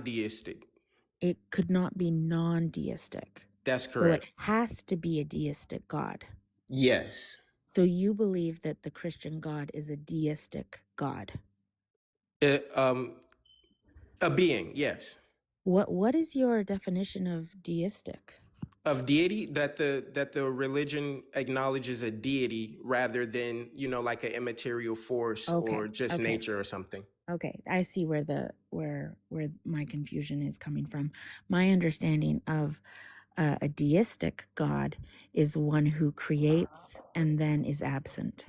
non-deistic. It could not be non-deistic. That's So it correct. has to be a deistic God. Yes. So you believe that the Christian God is a deistic God. Uh, um, a being, yes. What is your definition of deistic? Of deity, that the religion acknowledges a deity rather than, like an immaterial force Okay. or just Okay. nature or something. Okay. I see where where my confusion is coming from. My understanding of a deistic God is one who creates and then is absent.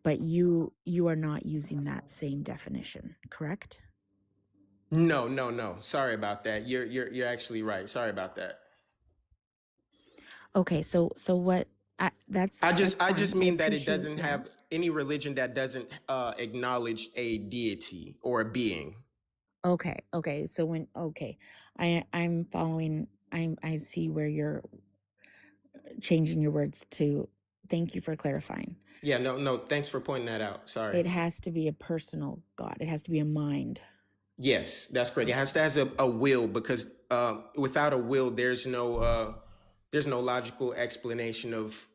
But you are not using that same definition, correct? No, no, no. Sorry about that. You're actually right. Sorry about that. Okay, so what? That's I fine. just I mean that it appreciate doesn't that. have any religion that doesn't acknowledge a deity or a being. Okay. So I'm following. I see where you're changing your words to. Thank you for clarifying. Yeah, no, no. Thanks for pointing that out. Sorry. It has to be a personal God. It has to be a mind. Yes, that's correct. It Okay. has to has a will because without a will, there's no logical explanation of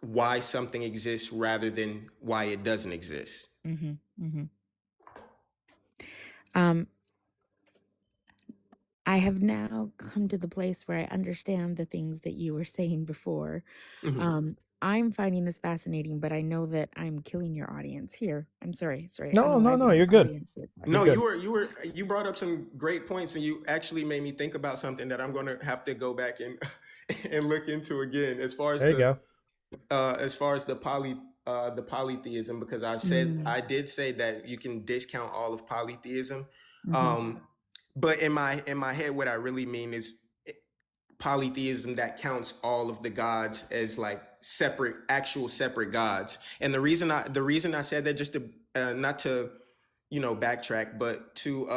why something exists rather than why it doesn't exist. Mm-hmm. Mm-hmm. Um, I have now come to the place where I understand the things that you were saying before. Mhm. Um, I'm finding this fascinating, but I know that I'm killing your audience here. I'm sorry. I'm No, no, no, alive you're your good. audience here. You're No, good. you brought up some great points, and you actually made me think about something that I'm going to have to go back and and look into again There you go. as far as the polytheism, because Mm, I did say that you can discount all of polytheism, mhm. um, but in my head, what I really mean is polytheism that counts all of the gods as like actual separate gods. And the reason I said that, just to not to backtrack, but to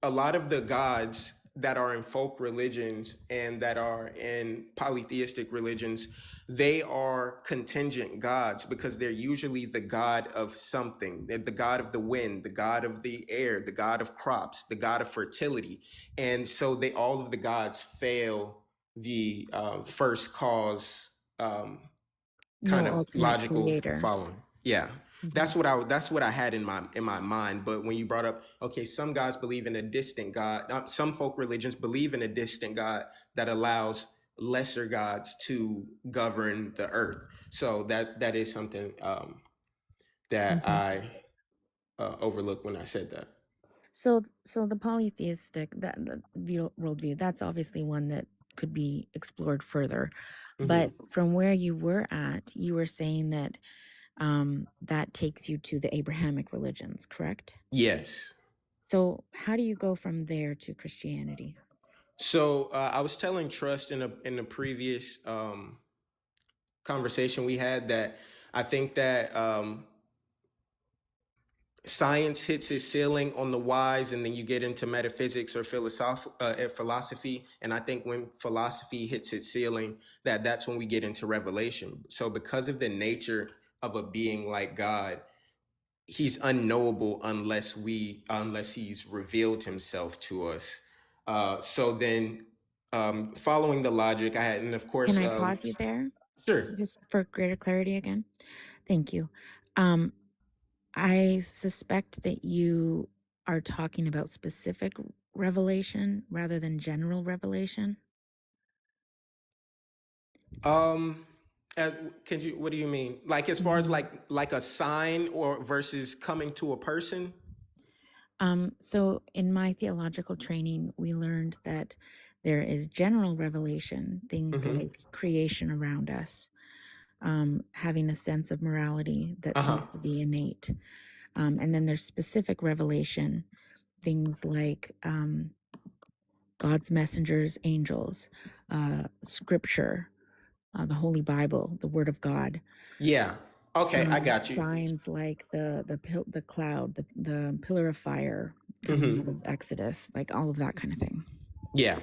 a lot of the gods that are in folk religions and that are in polytheistic religions, they are contingent gods because they're usually the god of something. They're the god of the wind, the god of the air, the god of crops, the god of fertility. And so they all of the gods fail the first cause kind No of ultimate logical creator. following. Yeah. Mhm. That's what I had in my mind. But when you brought up, okay, some guys believe in a distant God. Some folk religions believe in a distant God that allows lesser gods to govern the earth. So that is something that Mhm. I overlooked when I said that. So the polytheistic the worldview, that's obviously one that could be explored further. But Hmm. from where you were at, you were saying that that takes you to the Abrahamic religions, correct? Yes. So how do you go from there to Christianity? So I was telling Trust in a previous conversation we had that I think that science hits its ceiling on the whys, and then you get into metaphysics or philosophy. And I think when philosophy hits its ceiling, that's when we get into revelation. So because of the nature of a being like God, he's unknowable unless he's revealed himself to us. So then, following the logic I had, and of Can course, I pause you there sure. just for greater clarity again? Thank you. Um, I suspect that you are talking about specific revelation rather than general revelation. Um, can you? What do you mean? Like as far as Mhm. like a sign or versus coming to a person? So in my theological training, we learned that there is general revelation, things Hmm. like creation around us, having a sense of morality that Uh huh. seems to be innate. And then there's specific revelation, things like God's messengers, angels, scripture, the Holy Bible, the Word of God, Yeah. Okay, I got you. signs like the cloud, the pillar of fire coming out Hmm. of Exodus, like all of that kind of thing. Yeah.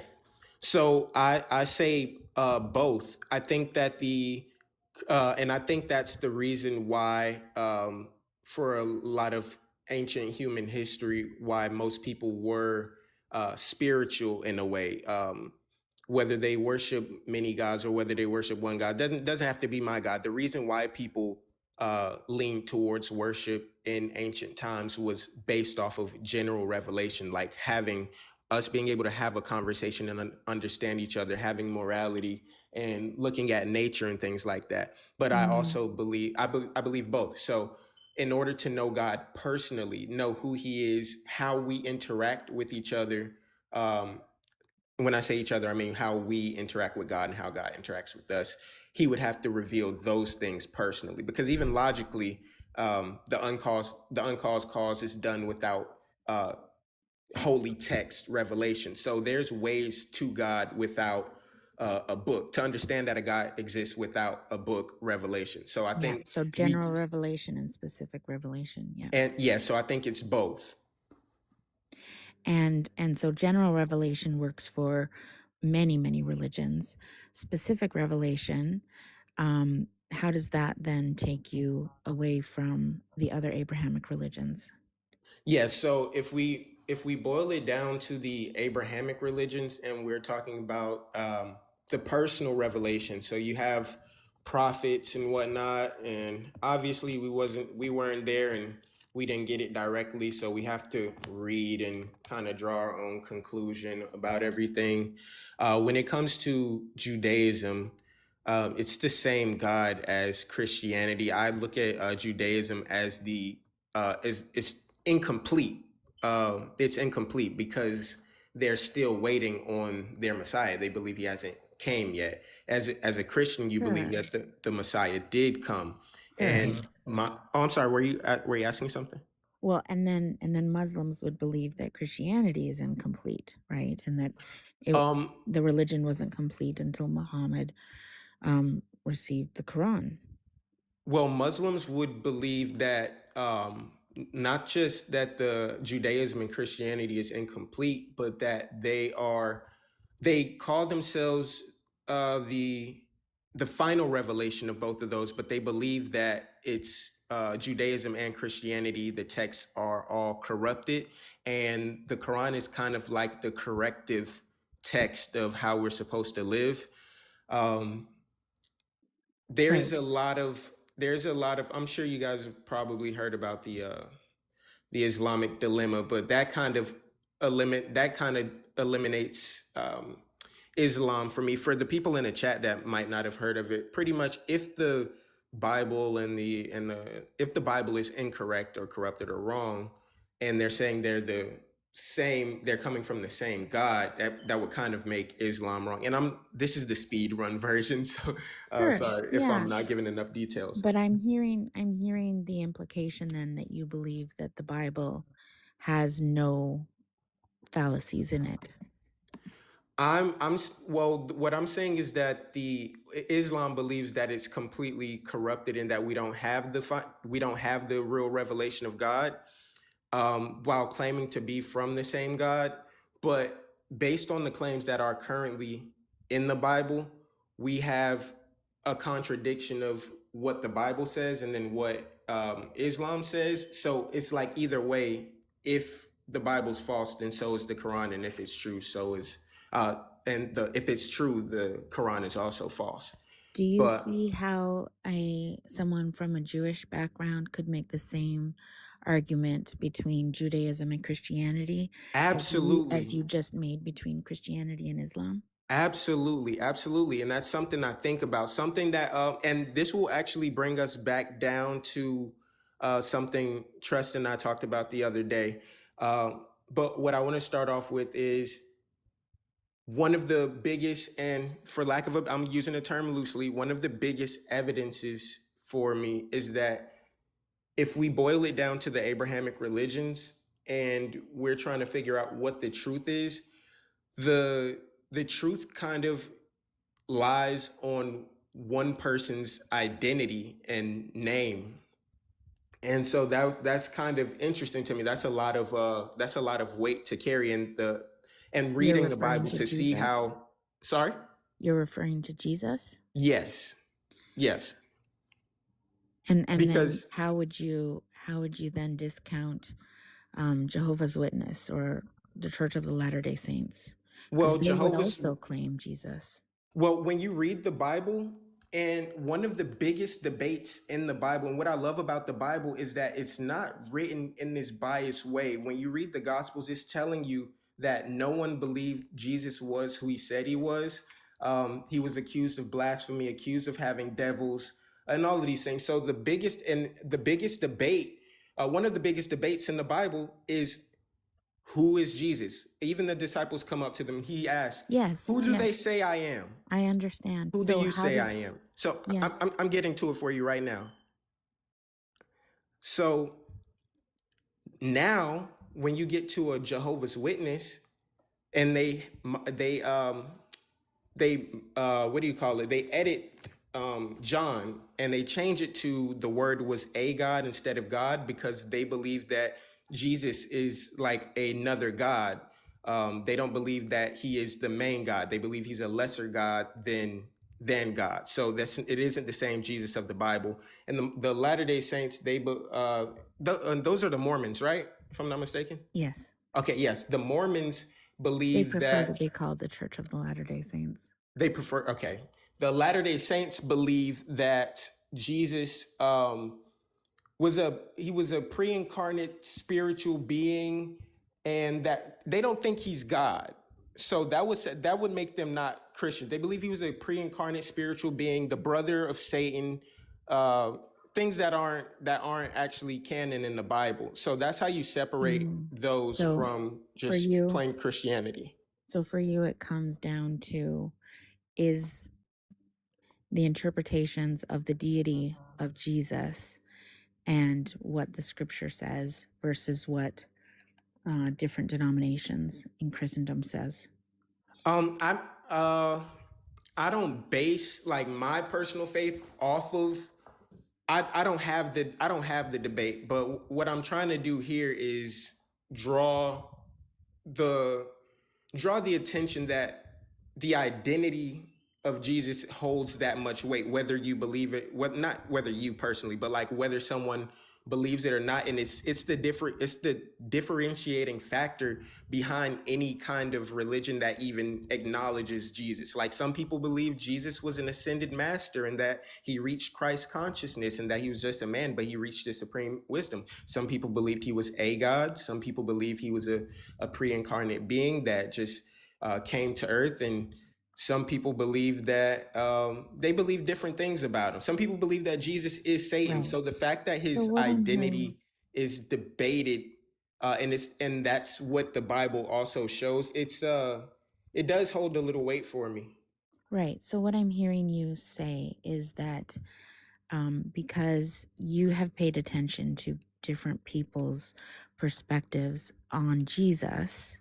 So I say both. I think that and I think that's the reason why for a lot of ancient human history why most people were spiritual in a way. Whether they worship many gods or whether they worship one God doesn't have to be my God. The reason why people leaned towards worship in ancient times was based off of general revelation, like having us being able to have a conversation and understand each other, having morality and looking at nature and things like that. But I Mm, also I believe both. So in order to know God personally, know who He is, how we interact with each other. Um, when I say each other, I mean how we interact with God and how God interacts with us. He would have to reveal those things personally, because even logically, the uncaused cause is done without uh, holy text revelation. So there's ways to God without a book, to understand that a God exists without a book revelation. So I yeah. think So we general revelation and specific revelation. Yeah. and yeah, so I think it's both. And so general revelation works for many religions. Specific revelation, how does that then take you away from the other Abrahamic religions? Yeah, so if we boil it down to the Abrahamic religions and we're talking about the personal revelation, so you have prophets and whatnot, and obviously we weren't there and we didn't get it directly, so we have to read and kind of draw our own conclusion about everything. When it comes to Judaism, it's the same God as Christianity. I look at Judaism as the is it's incomplete. It's incomplete because they're still waiting on their Messiah. They believe he hasn't came yet. As a Christian, you believe Sure. that the Messiah did come. Sure. And I'm sorry, were you asking something? Well, and then Muslims would believe that Christianity is incomplete, right? And that it, Um, the religion wasn't complete until Muhammad received the Quran. Well, Muslims would believe that not just that the Judaism and Christianity is incomplete, but that they call themselves the final revelation of both of those, but they believe that it's Judaism and Christianity, the texts are all corrupted, and the Quran is kind of like the corrective text of how we're supposed to live. Um, there's Right. a lot of I'm sure you guys have probably heard about the Islamic dilemma, but that kind of eliminates Islam for me. For the people in the chat that might not have heard of it, pretty much if the Bible and the if the Bible is incorrect or corrupted or wrong, and they're saying they're coming from the same God, that would kind of make Islam wrong. And this is the speed run version, so Sure. sorry if I'm Yeah. not giving enough details. But I'm hearing the implication then that you believe that the Bible has no fallacies in it. Well, what I'm saying is that the Islam believes that it's completely corrupted and that we don't have the real revelation of God, while claiming to be from the same God. But based on the claims that are currently in the Bible, we have a contradiction of what the Bible says and then what Islam says. So it's like either way, if the Bible's false, then so is the Quran, and if it's true, so is if it's true, the Quran is also false. Do you But see how someone from a Jewish background could make the same argument between Judaism and Christianity as you absolutely, just made between Christianity and Islam? absolutely, and that's something I think about. Something that, and this will actually bring us back down to something Trust and I talked about the other day. But what I want to start off with is one of the biggest, and for lack of I'm using the term loosely, one of the biggest evidences for me is that if we boil it down to the Abrahamic religions and we're trying to figure out what the truth is, the truth kind of lies on one person's identity and name. And so that's kind of interesting to me. That's a lot of weight to carry in the and You're reading the referring Bible to to see Jesus? how sorry? You're referring to Jesus? Yes. Yes. And then Because how would you then discount Jehovah's Witness or the Church of the Latter-day Saints, because Well, they would Jehovah's also claim Jesus. Well, when you read the Bible, and one of the biggest debates in the Bible, and what I love about the Bible is that it's not written in this biased way. When you read the Gospels, it's telling you that no one believed Jesus was who he said he was. He was accused of blasphemy, accused of having devils, and all of these things. So the biggest debate, one of the biggest debates in the Bible is who is Jesus? Even the disciples come up to them. He asked, Yes, who do they yes, say I am? I understand. Who do So you how say I does am? So yes, I'm getting to it for you right now. So now, when you get to a Jehovah's Witness, and they what do you call it? They edit John, and they change it to the word was a God instead of God, because they believe that Jesus is like another God. They don't believe that he is the main God. They believe he's a lesser God than God. So it isn't the same Jesus of the Bible. And the Latter Day Saints, and those are the Mormons, right? If I'm not mistaken. yes. Okay, yes, the Mormons They believe prefer to that be called the Church of the Latter-day Saints. they prefer, okay. The Latter Day Saints believe that Jesus was a pre-incarnate spiritual being, and that they don't think he's God. So that would make them not Christian. They believe he was a pre-incarnate spiritual being, the brother of Satan, uh, things that aren't actually canon in the Bible. So that's how you separate those So from for just you, plain Christianity. so for you, it comes down to is the interpretations of the deity of Jesus and what the scripture says versus what different denominations in Christendom says. I uh I don't base like my personal faith off of I don't have the debate, but what I'm trying to do here is draw the draw the attention that the identity of Jesus holds that much weight, whether you believe it, what not whether you personally, but like whether someone believes it or not. And it's the differentiating factor behind any kind of religion that even acknowledges Jesus. Like some people believe Jesus was an ascended master and that he reached Christ consciousness and that he was just a man, but he reached the supreme wisdom. Some people believed he was a God. Some people believe he was a pre-incarnate being that just came to earth. And some people believe that they believe different things about him. Some people believe that Jesus is Satan. Right. So the fact that So his what I'm hearing, identity is debated, and that's what the Bible also shows. It does hold a little weight for me. right. So what I'm hearing you say is that because you have paid attention to different people's perspectives on Jesus,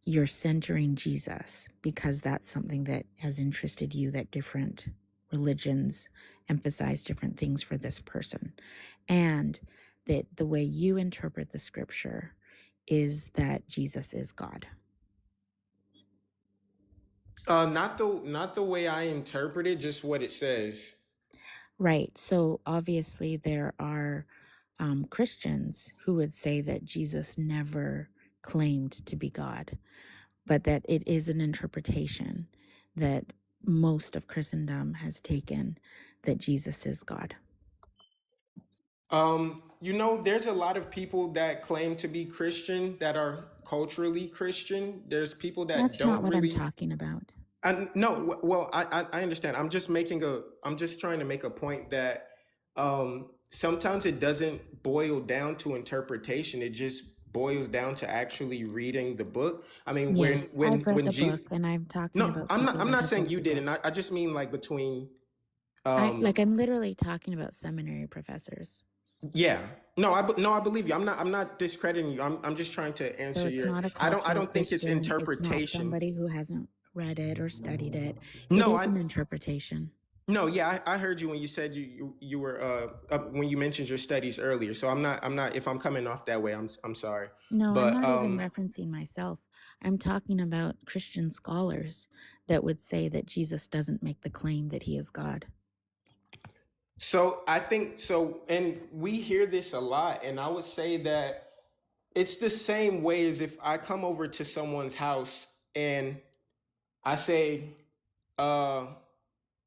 you're centering Jesus because that's something that has interested you, that different religions emphasize different things for this person. And that the way you interpret the scripture is that Jesus is God. Not the way I interpret it, just what it says. Right. So obviously, there are Christians who would say that Jesus never claimed to be God, but that it is an interpretation that most of Christendom has taken that Jesus is God. There's a lot of people that claim to be Christian that are culturally Christian. There's people that That's not don't what I'm really. talking about. No, well, I understand. I'm just trying to make a point that sometimes it doesn't boil down to interpretation. It just boils down to actually reading the book. I mean, Yes, I've read when the Jesus. book, and I'm talking No, about I'm not. people I'm that not have saying read you the book. didn't. I just mean like between. Um, I'm literally talking about seminary professors. yeah. No, I believe you. I'm not discrediting you. I'm just trying to So answer it's your. not a I don't. I cultural don't think it's Christian. It's not interpretation. somebody who hasn't read it or studied it. It No, is I an interpretation. No, yeah, I heard you when you said you were when you mentioned your studies earlier. So I'm not if I'm coming off that way, I'm sorry. No, I'm But not even referencing myself. I'm talking about Christian scholars that would say that Jesus doesn't make the claim that he is God. so I think so, and we hear this a lot, and I would say that It's the same way as if I come over to someone's house and I say, uh,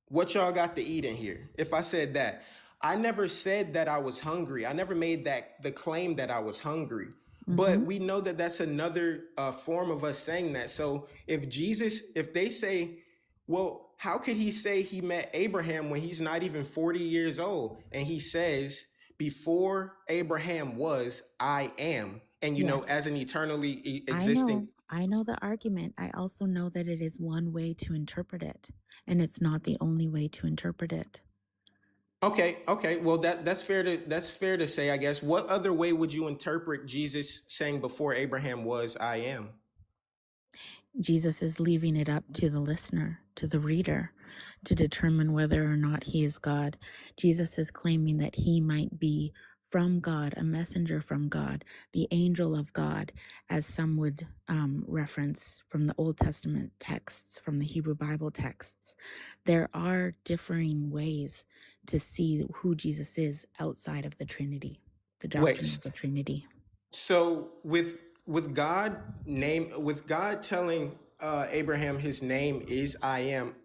what y'all got to eat in here? If I said that, I never said that I was hungry. I never made that the claim that I was hungry. Mm-hmm. But we know that that's another form of us saying that. So if they say, well, how could he say he met Abraham when he's not even 40 years old? And he says, before Abraham was, I am. And, Yes, as an eternally I existing. know. I know the argument. I also know that it is one way to interpret it, and it's not the only way to interpret it. Okay, okay. Well, that's fair to say, I guess. What other way would you interpret Jesus saying before Abraham was, I am? Jesus is leaving it up to the listener, to the reader, to determine whether or not he is God. Jesus is claiming that he might be from God, a messenger from God, the angel of God, as some would reference from the Old Testament texts, from the Hebrew Bible texts. There are differing ways to see who Jesus is outside of the Trinity, the Wait. doctrine of the Trinity. So with God telling Abraham his name is I am,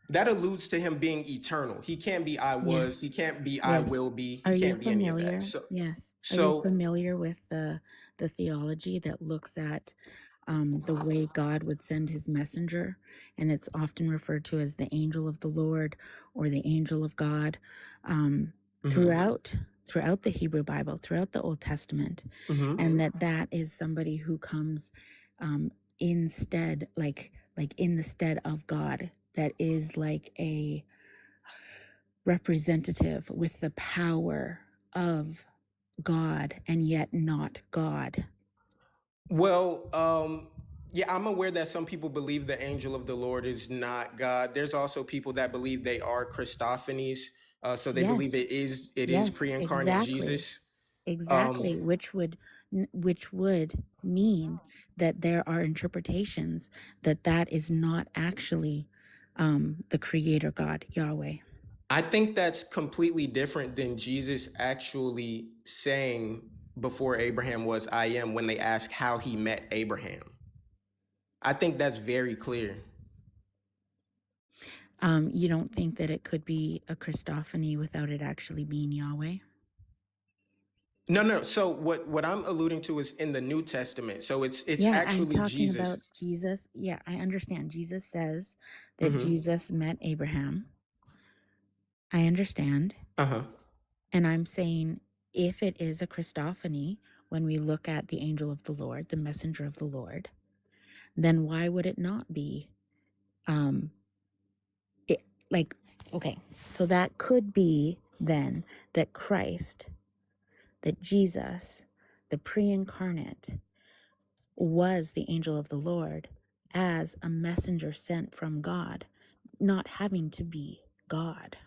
that alludes to him being eternal. He can't be I was, Yes. he can't be I Yes. will be, he Are you can't be any of that. familiar? So Yes. Are you so familiar with the theology that looks at the way God would send his messenger? And it's often referred to as the angel of the Lord or the angel of God. Um, mhm, throughout the Hebrew Bible, throughout the Old Testament, and mhm. that is somebody who comes um, instead, like in the stead of God. That is like a representative with the power of God and yet not God. Well, yeah, I'm aware that some people believe the angel of the Lord is not God. There's also people that believe they are Christophanies. So they believe Yes. it is Yes, pre-incarnate exactly. Jesus. Um, Exactly, which would mean that there are interpretations that is not actually the creator God, Yahweh. I think that's completely different than Jesus actually saying before Abraham was I am when they ask how he met Abraham. I think that's very clear. You don't think that it could be a Christophany without it actually being Yahweh? No, no. So what I'm alluding to is in the New Testament. So it's Yeah, I'm actually talking Jesus. about Jesus. Yeah, I understand. Jesus says that Hmm. Jesus met Abraham. I understand. Uh-huh. And I'm saying if it is a Christophany, when we look at the angel of the Lord, the messenger of the Lord, then why would it not be um it, like okay, so that could be then that Christ, that Jesus, the pre-incarnate was the angel of the Lord as a messenger sent from God, not having to be God.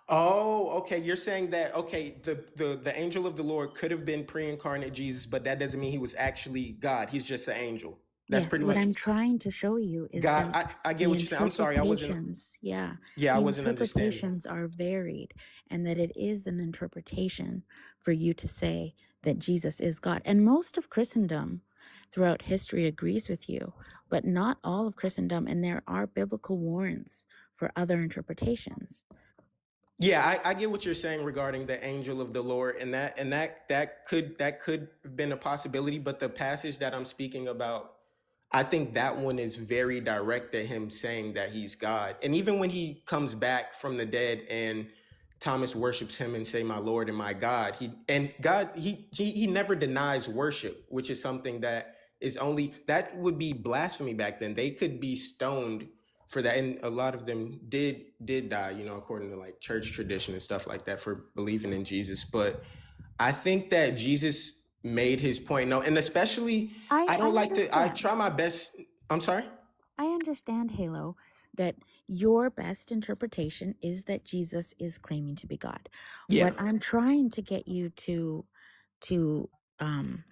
Oh, okay. You're saying that okay, the angel of the Lord could have been pre-incarnate Jesus, but that doesn't mean he was actually God. He's just an angel. That's Yes, pretty what much I'm trying to show you is God. that I get the what you're saying. I'm sorry. interpretations, yeah, Yeah, I the wasn't understanding. interpretations are varied, and that it is an interpretation for you to say that Jesus is God. And most of Christendom throughout history agrees with you, but not all of Christendom, and there are biblical warrants for other interpretations. Yeah, I get what you're saying regarding the angel of the Lord, and that could have been a possibility. But the passage that I'm speaking about, I think that one is very direct at him saying that he's God. And even when he comes back from the dead and Thomas worships him and say, "My Lord and my God," he never denies worship, which is something that would be blasphemy back then. They could be stoned for that, and a lot of them did die, according to like church tradition and stuff like that for believing in Jesus. But I think that Jesus made his point. No, and especially I I I don't like to. I try understand. my best. I'm sorry. I understand, Halo, that your best interpretation is that Jesus is claiming to be God. Yeah. What I'm trying to get you to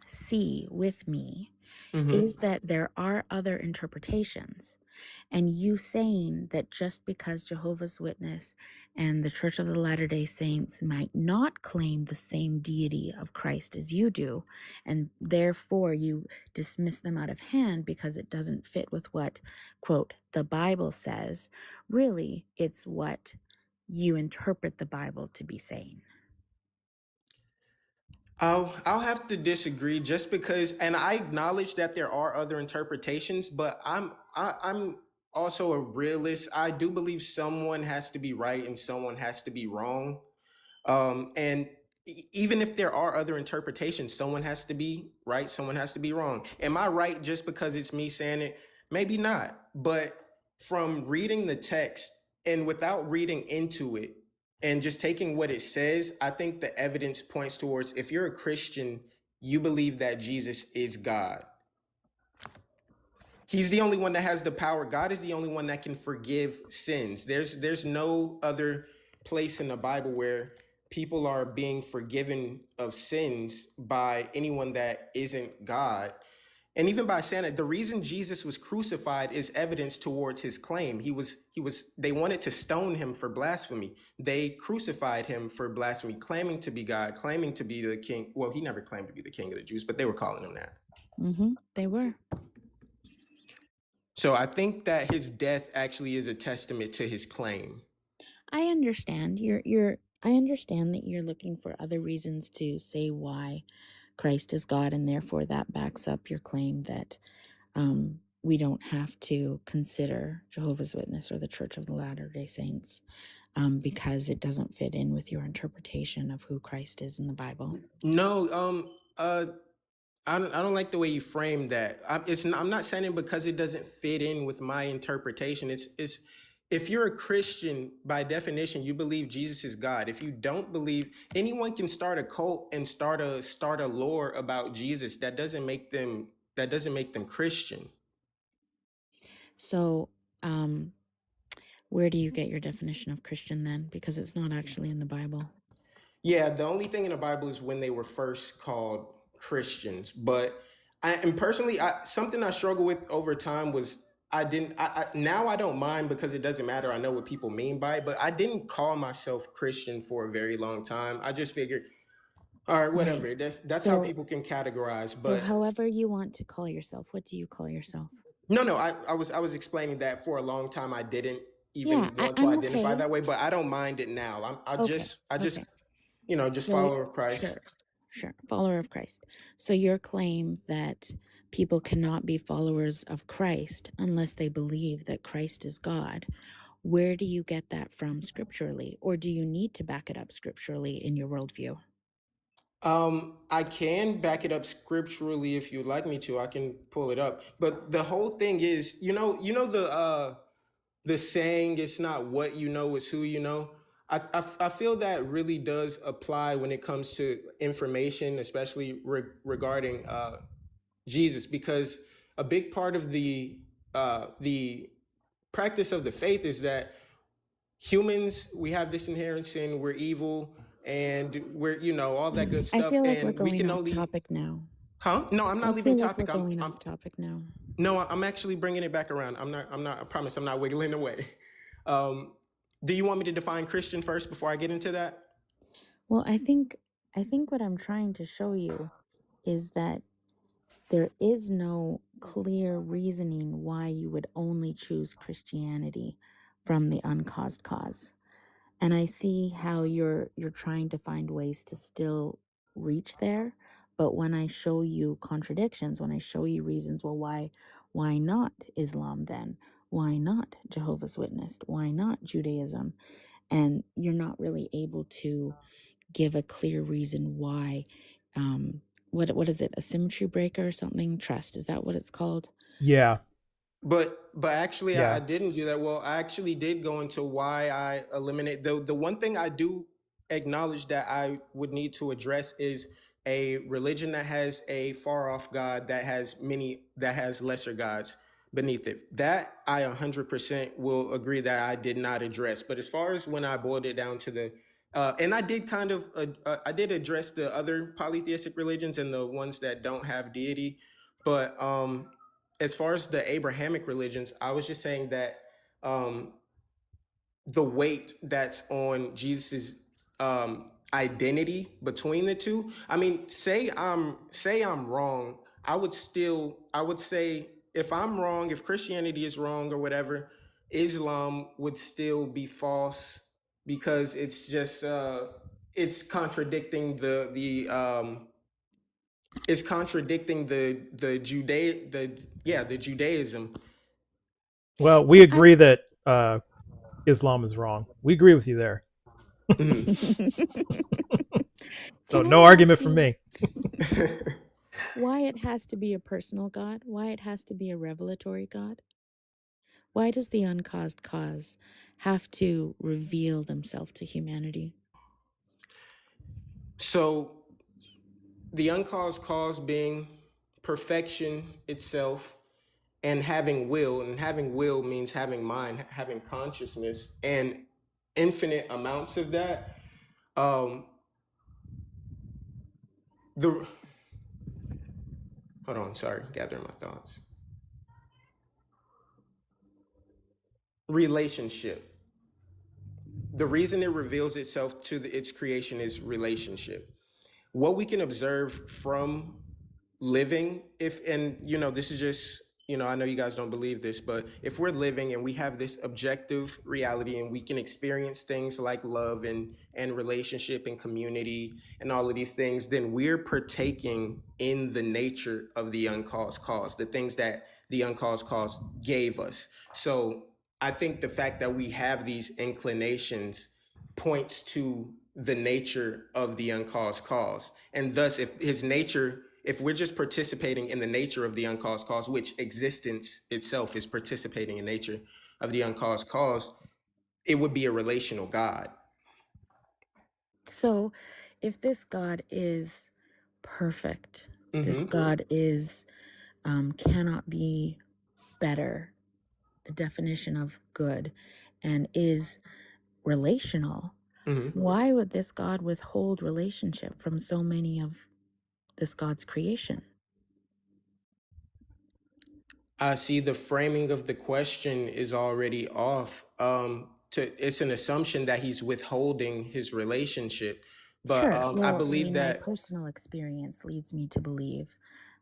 see with me Hmm. is that there are other interpretations, And you saying that just because Jehovah's Witness and the Church of the Latter-day Saints might not claim the same deity of Christ as you do, and therefore you dismiss them out of hand because it doesn't fit with what, quote, the Bible says, really, it's what you interpret the Bible to be saying. I'll have to disagree just because, and I acknowledge that there are other interpretations, but I'm also a realist. I do believe someone has to be right and someone has to be wrong. And even if there are other interpretations, someone has to be right, someone has to be wrong. Am I right just because it's me saying it? Maybe not. But from reading the text and without reading into it and just taking what it says, I think the evidence points towards if you're a Christian, you believe that Jesus is God. He's the only one that has the power. God is the only one that can forgive sins. There's no other place in the Bible where people are being forgiven of sins by anyone that isn't God. And even by saying it, the reason Jesus was crucified is evidence towards his claim. They wanted to stone him for blasphemy. They crucified him for blasphemy, claiming to be God, claiming to be the king. Well, he never claimed to be the king of the Jews, but they were calling him that. They were. So I think that his death actually is a testament to his claim. I understand. I understand that you're looking for other reasons to say why Christ is God, and therefore that backs up your claim that we don't have to consider Jehovah's Witness or the Church of the Latter-day Saints because it doesn't fit in with your interpretation of who Christ is in the Bible. No, I don't like the way you frame that. I'm not saying it because it doesn't fit in with my interpretation. It's if you're a Christian, by definition, you believe Jesus is God. If you don't believe, anyone can start a cult and start a lore about Jesus. That doesn't make them Christian. So, where do you get your definition of Christian then? Because it's not actually in the Bible. Yeah, the only thing in the Bible is when they were first called Christians. But personally, something I struggle with over time was now I don't mind because it doesn't matter. I know what people mean by it, but I didn't call myself Christian for a very long time. I just figured, all right, whatever. That's how people can categorize. But however you want to call yourself, what do you call yourself? no, I was explaining that for a long time I didn't even want to identify that way, but I don't mind it now. I just just follower of Christ. Sure. Follower of Christ. So your claim that people cannot be followers of Christ unless they believe that Christ is God, where do you get that from scripturally? Or do you need to back it up scripturally in your worldview? I can back it up scripturally if you'd like me to. I can pull it up. But the whole thing is, the saying, it's not what you know, it's who you know. I feel that really does apply when it comes to information, especially regarding Jesus, because a big part of the practice of the faith is that humans, we have this inherent sin, we're evil, and we're all that good stuff. I feel like and we're going we can off only topic now. Huh? No, I'm not leaving topic. We're going off topic now. No, I'm actually bringing it back around. I'm not. I promise I'm not wiggling away. Do you want me to define Christian first before I get into that? Well, I think what I'm trying to show you is that there is no clear reasoning why you would only choose Christianity from the uncaused cause. And I see how you're trying to find ways to still reach there, but when I show you contradictions, when I show you reasons, well, why not Islam then? Why not Jehovah's Witness? Why not Judaism? And you're not really able to give a clear reason why. What is it? A symmetry breaker or something? Trust, is that what it's called? Yeah. But actually, I didn't do that. Well, I actually did go into why I eliminate the one thing I do acknowledge that I would need to address is a religion that has a far off God that has lesser gods beneath it. That I 100% will agree that I did not address. But as far as when I boiled it down to the and I did I did address the other polytheistic religions and the ones that don't have deity, but as far as the Abrahamic religions, I was just saying that um, the weight that's on Jesus's identity between the two. I mean, say I'm wrong. I would say if I'm wrong, if Christianity is wrong or whatever, Islam would still be false because it's contradicting the Judaism. Well, we Yeah, agree that Islam is wrong. We agree with you there. Mhm. So Can no I ask argument from you me. why it has to be a personal God? Why it has to be a revelatory God? Why does the uncaused cause have to reveal themselves to humanity? So the uncaused cause being perfection itself and having will means having mind, having consciousness, and infinite amounts of that. um the Hold on, sorry, gathering my thoughts. Relationship. The reason it reveals itself to its creation is relationship. What we can observe from living, if and this is just, I know you guys don't believe this, but if we're living and we have this objective reality and we can experience things like love and relationship and community and all of these things, then we're partaking in the nature of the uncaused cause, the things that the uncaused cause gave us. So I think the fact that we have these inclinations points to the nature of the uncaused cause. And thus, if we're just participating in the nature of the uncaused cause, which existence itself is participating in nature of the uncaused cause, it would be a relational God. So, if this God is perfect, this Mm-hmm. God is cannot be better, the definition of good, and is relational, Mm-hmm. why would this God withhold relationship from so many of this God's creation? I see the framing of the question is already off. It's an assumption that he's withholding his relationship, but Sure. I Well, I believe mean, my that. personal experience leads me to believe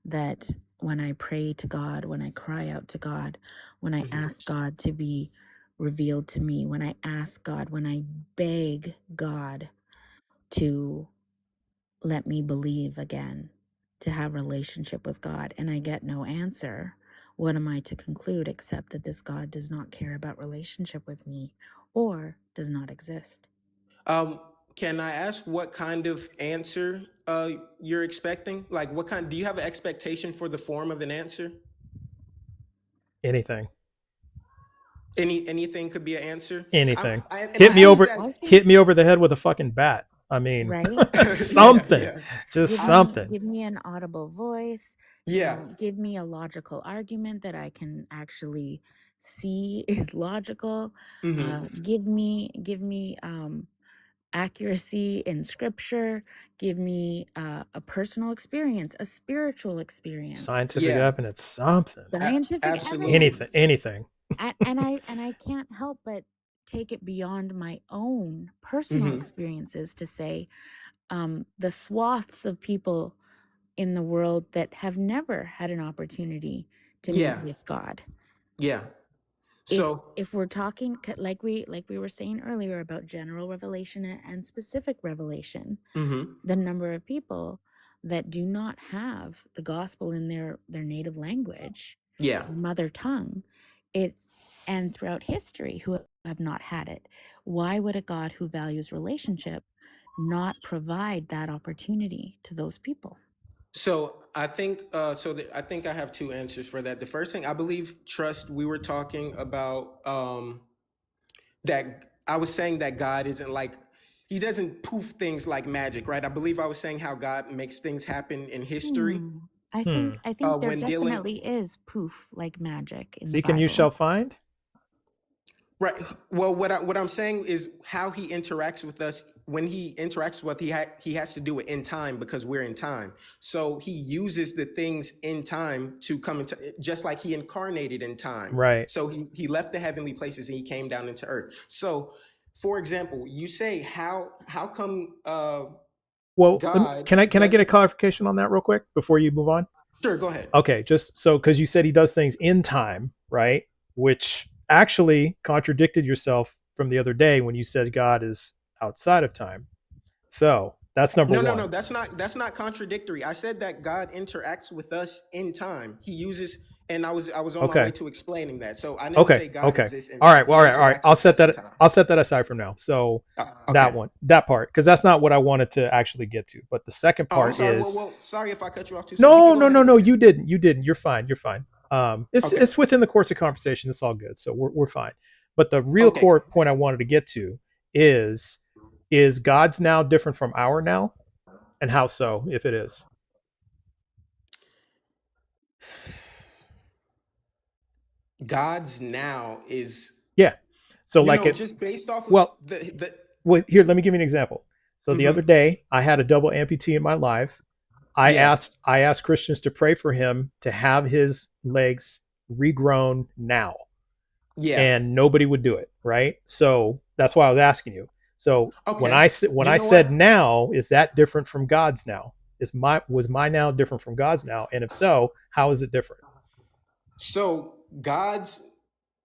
that when I pray to God, when I cry out to God, when I Mhm. ask God to be revealed to me, when I ask God, when I beg God to let me believe again, to have relationship with God, and I get no answer, what am I to conclude except that this God does not care about relationship with me or does not exist? Um, can I ask what kind of answer you're expecting? Like, what kind? Do you have an expectation for the form of an answer? Anything. Anything could be an answer. Anything. And I Hit me asked over Well, I that. think, hit me over the head with a fucking bat. I mean, right? Yeah, something. yeah, Just give I, me something. give me an audible voice, yeah. give me a logical argument that I can actually see is logical. Hmm. Give me accuracy in scripture. Give me a personal experience, a spiritual experience, Scientific Yeah, evidence. Something. scientific absolutely. Anything. evidence. Anything. And I can't help but take it beyond my own personal Hmm. experiences to say, the swaths of people in the world that have never had an opportunity to meet Yeah, this God. yeah. If So, if we're talking like we were saying earlier about general revelation and specific revelation, hmm, the number of people that do not have the gospel in their native language, yeah. mother tongue, it and throughout history who have not had it, why would a God who values relationship not provide that opportunity to those people? So I think I think I have two answers for that. The first thing, I believe trust. We were talking about that. I was saying that God isn't like, he doesn't poof things like magic, right? I believe I was saying how God makes things happen in history. Hmm. I Hmm. think I think there When dealing, definitely is poof like magic in the Seek and you Bible. shall find. right? Well, what I'm saying is how he interacts with us when he interacts with he has to do it in time because we're in time. So he uses the things in time to come into, just like he incarnated in time. Right. So he left the heavenly places and he came down into earth. So for example, you say how come Well, God can I get a doesn't. clarification on that real quick before you move on? Sure, go ahead. Okay, just so because you said he does things in time, right? Which actually contradicted yourself from the other day when you said God is outside of time. So that's number No, one. that's not contradictory. I said that God interacts with us in time. He uses, and I was on my way Okay. to explaining that. So I didn't Okay. say God Okay. exists in All time. right. Well, He all right. All right. interacts with us in time. I'll set that aside for now. So that Okay. one, that part, because that's not what I wanted to actually get to. But the second Oh, I'm part sorry. Well, is well, sorry if I cut you off too soon. You can no, go no, ahead. no, no. You didn't. You didn't. You're fine. You're fine. Okay. It's within the course of conversation. It's all good. So we're fine. But the real Okay. core point I wanted to get to is God's now different from our now, and how so? If it is, God's now is, yeah. So like it. just based off of Well, the. well, here. Let me give you an example. So the Hmm. other day, I had a double amputee in my life. Yeah. I asked Christians to pray for him to have his legs regrown now, Yeah. and nobody would do it, right? So that's why I was asking you. So Okay. when You I know said what? now, is that different from God's now? Was my now different from God's now? And if so, how is it different? So God's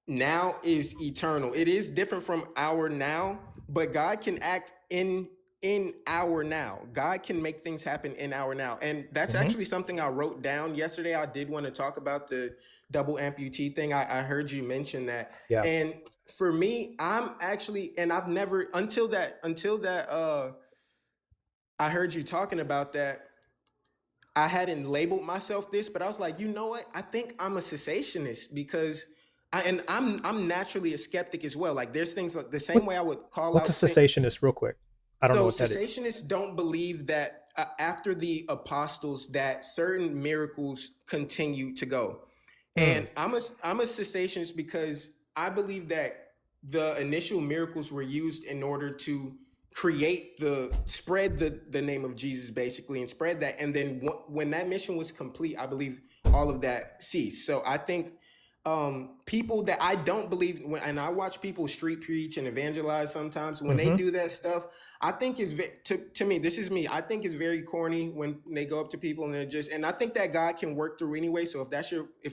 now is eternal. It is different from our now, but God can act in our now. God can make things happen in our now. And that's Hmm. actually something I wrote down yesterday. I did want to talk about the double amputee thing. I heard you mention that. Yeah. And for me, I'm actually, and I've never until that I heard you talking about that. I hadn't labeled myself this, but I was like, you know what? I think I'm a cessationist because I'm naturally a skeptic as well. Like there's things like the same way I would call What's a out things. cessationist, real quick? I don't know So what that is. cessationists don't believe that after the apostles that certain miracles continue to go. Mm. And I'm a cessationist because I believe that the initial miracles were used in order to create spread the name of Jesus basically and spread that. And then when that mission was complete, I believe all of that ceased. So I think people that I don't believe and I watch people street preach and evangelize sometimes when they Hmm. do that stuff. I think is to me, this is me. I think it's very corny when they go up to people and they're just, and I think that God can work through anyway. So if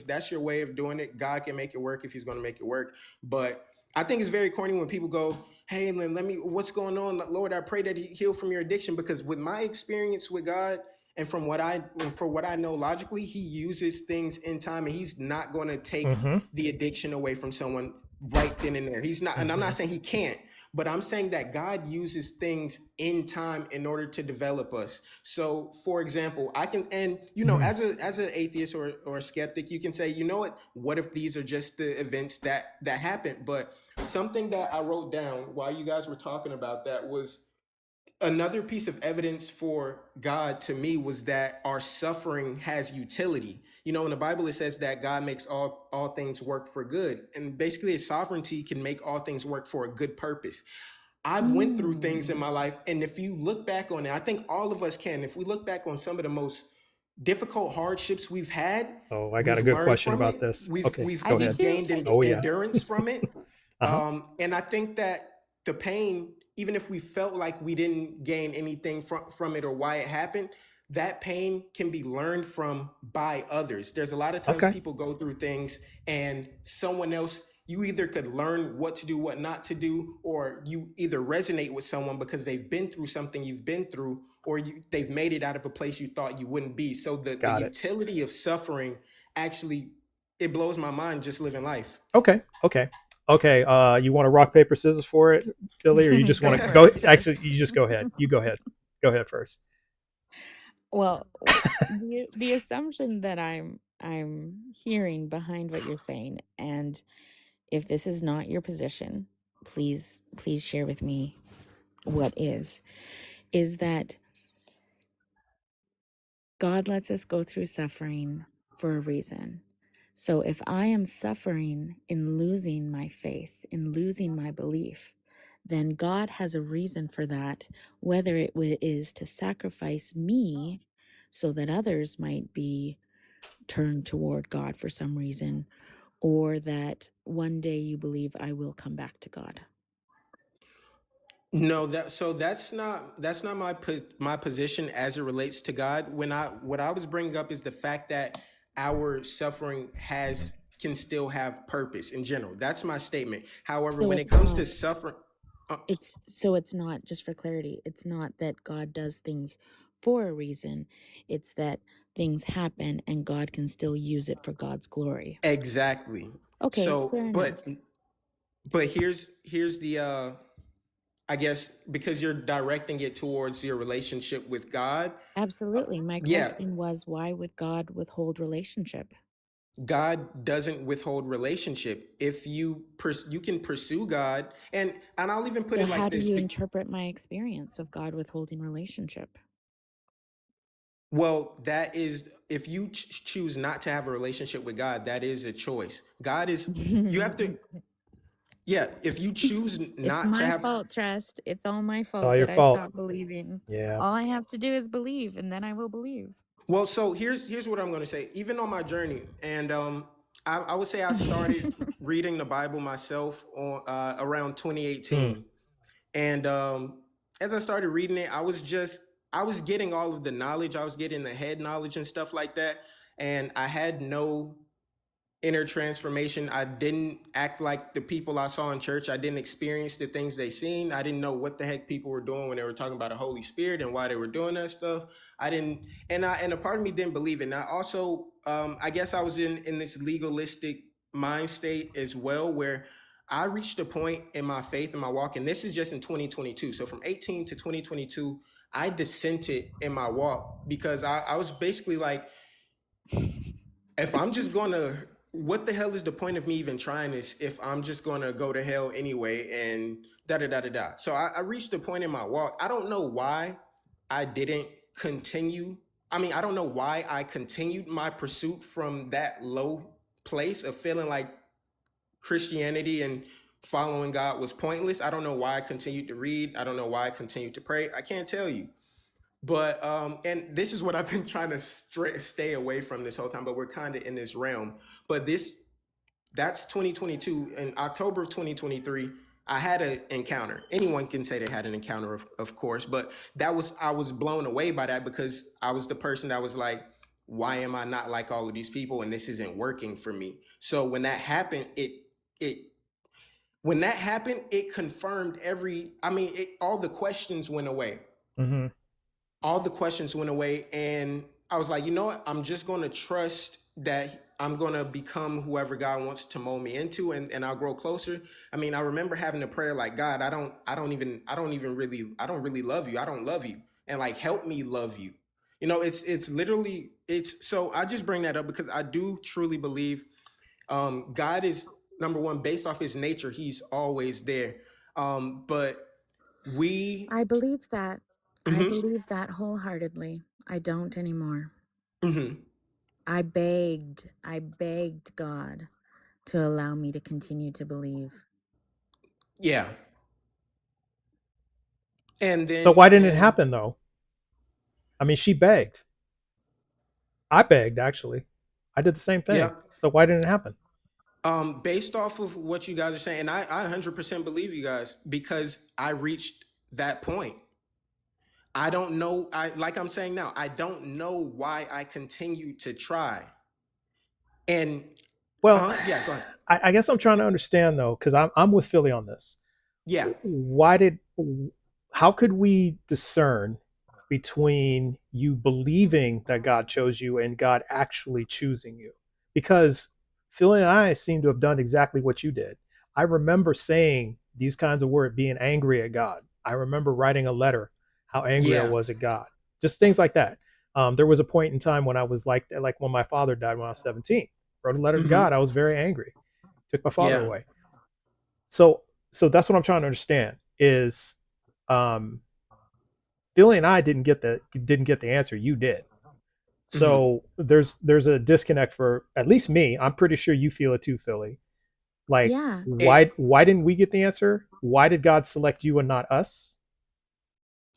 that's your way of doing it, God can make it work if He's going to make it work. But I think it's very corny when people go, "Hey, let me, what's going on, Lord? I pray that He heal from your addiction." Because with my experience with God and for what I know logically, He uses things in time, and He's not going to take Hmm. the addiction away from someone right then and there. He's not, and I'm Hmm. not saying He can't. But I'm saying that God uses things in time in order to develop us. So, for example, I can, and Mm. as an atheist or a skeptic, you can say, you know what? What if these are just the events that happened? But something that I wrote down while you guys were talking about that was another piece of evidence for God to me was that our suffering has utility. In the Bible it says that God makes all things work for good, and basically His sovereignty can make all things work for a good purpose. I've went through things in Mm. my life, and if you look back on it, I think all of us can. If we look back on some of the most difficult hardships we've had, Oh, I got a we've good learned question from about it. this. We've Okay, we've I go do ahead. we've too. gained I do Oh yeah. too. endurance from it. Uh-huh. And I think that the pain, even if we felt like we didn't gain anything from it or why it happened, that pain can be learned from by others. There's a lot of times Okay. people go through things and someone else, you either could learn what to do, what not to do, or you either resonate with someone because they've been through something you've been through, or they've made it out of a place you thought you wouldn't be. So the Got it. utility of suffering actually, it blows my mind just living life. Okay. Okay. Okay. You want to rock paper scissors for it, Philly, or you just Go want to for go? it first. Actually, you just go ahead. You go ahead. Go ahead first. Well, the assumption that I'm hearing behind what you're saying, and if this is not your position, please share with me what is that God lets us go through suffering for a reason. So if I am suffering in losing my faith, in losing my belief, then God has a reason for that, whether it is to sacrifice me so that others might be turned toward God for some reason, or that one day you believe I will come back to God. No, that's not my position as it relates to God. What I was bringing up is the fact that our suffering has can still have purpose in general. That's my statement. However, So when it it's comes to not suffering, uh, it's not, just for clarity, it's not that God does things for a reason. It's that things happen and God can still use it for God's glory. exactly. Okay, So, fair enough. but here's the I guess because you're directing it towards your relationship with God. uh, Absolutely. My yeah, question was, why would God withhold relationship? God doesn't withhold relationship. If you can pursue God, and I'll even put So it how like do this. you interpret my experience of God withholding relationship? Well, that is, if you choose not to have a relationship with God, that is a choice. God is, you have to, yeah, if you choose It's not to my have, fault, Trust. It's all my It's all fault your that I fault. stopped believing. Yeah. All I have to do is believe, and then I will believe. well, so here's what I'm going to say. Even on my journey, and I would say I started reading the Bible myself on around Hmm. 2018. And as I started reading it, I was getting all of the knowledge. I was getting the head knowledge and stuff like that. And I had no inner transformation. I didn't act like the people I saw in church. I didn't experience the things they seen. I didn't know what the heck people were doing when they were talking about the Holy Spirit and why they were doing that stuff. I didn't, and a part of me didn't believe it. And I also, I guess I was in this legalistic mind state as well, where I reached a point in my faith and my walk, and this is just in 2022. So from 18 to 2022, I dissented in my walk because I was basically like, if I'm just gonna, what the hell is the point of me even trying this if I'm just gonna go to hell anyway? And da da da da da. So I reached a point in my walk. I don't know why I didn't continue. I mean, I don't know why I continued my pursuit from that low place of feeling like Christianity and following God was pointless. I don't know why I continued to read. I don't know why I continued to pray. I can't tell you. But and this is what I've been trying to stay away from this whole time, but we're kind of in this realm. But that's 2022. In October of 2023, I had an encounter. Anyone can say they had an encounter, of course, but I was blown away by that because I was the person that was like, why am I not like all of these people and this isn't working for me? So when that happened, it when that happened, it confirmed all the questions went away. Hmm. All the questions went away, and I was like, you know what, I'm just going to trust that I'm going to become whoever God wants to mold me into, and I'll grow closer. I mean, I remember having a prayer like, God, I don't really love you. I don't love you, and like, help me love you. It's literally, it's so I just bring that up because I do truly believe God is, number one, based off his nature, he's always there. But we I believe that. I mhm, believe that wholeheartedly. I don't anymore. mhm, I begged God to allow me to continue to believe. yeah. And So then why didn't it and happen though? I mean, she begged. I begged actually. I did the same yeah, thing. So why didn't it happen? based off of what you guys are saying, and I 100% believe you guys because I reached that point. I don't know. I like I'm saying now. I don't know why I continue to try. And Well, yeah, go ahead. I guess I'm trying to understand though, because I'm with Philly on this. Yeah. Why did how could we discern between you believing that God chose you and God actually choosing you? Because Philly and I seem to have done exactly what you did. I remember saying these kinds of words, being angry at God. I remember writing a letter, how angry I Yeah. was at God. Just things like that. There was a point in time when I was like when my father died when I was 17. Wrote a letter to Hmm. God. I was very angry. Took my father Yeah. away. So that's what I'm trying to understand is um Billy and I didn't get the answer. You did. Hmm. So there's a disconnect for at least me. I'm pretty sure you feel it too, Philly. Like, Yeah. why didn't we get the answer? Why did God select you and not us?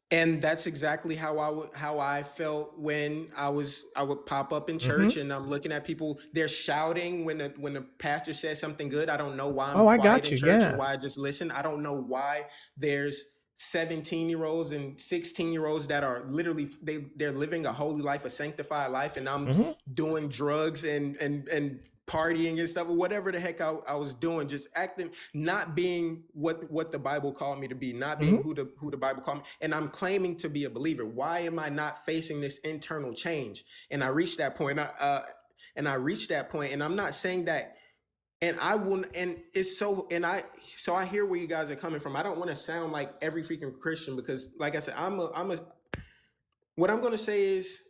And that's exactly how I felt when I would pop up in Hmm. church and I'm looking at people, they're shouting when the pastor says something good. I don't know why I'm Oh, I quiet got in you. church and Yeah. why I just listen. I don't know why there's 17-year-olds and 16-year-olds that are literally they're living a holy life, a sanctified life, and I'm Hmm. doing drugs and partying and stuff, or whatever the heck I was doing, just acting, not being what the Bible called me to be, not being Hmm. who the Bible called me, and I'm claiming to be a believer. Why am I not facing this internal change? And I reached that point. And I'm not saying that. And I will, and it's so, and so I hear where you guys are coming from. I don't want to sound like every freaking Christian because, like I said, what I'm going to say is,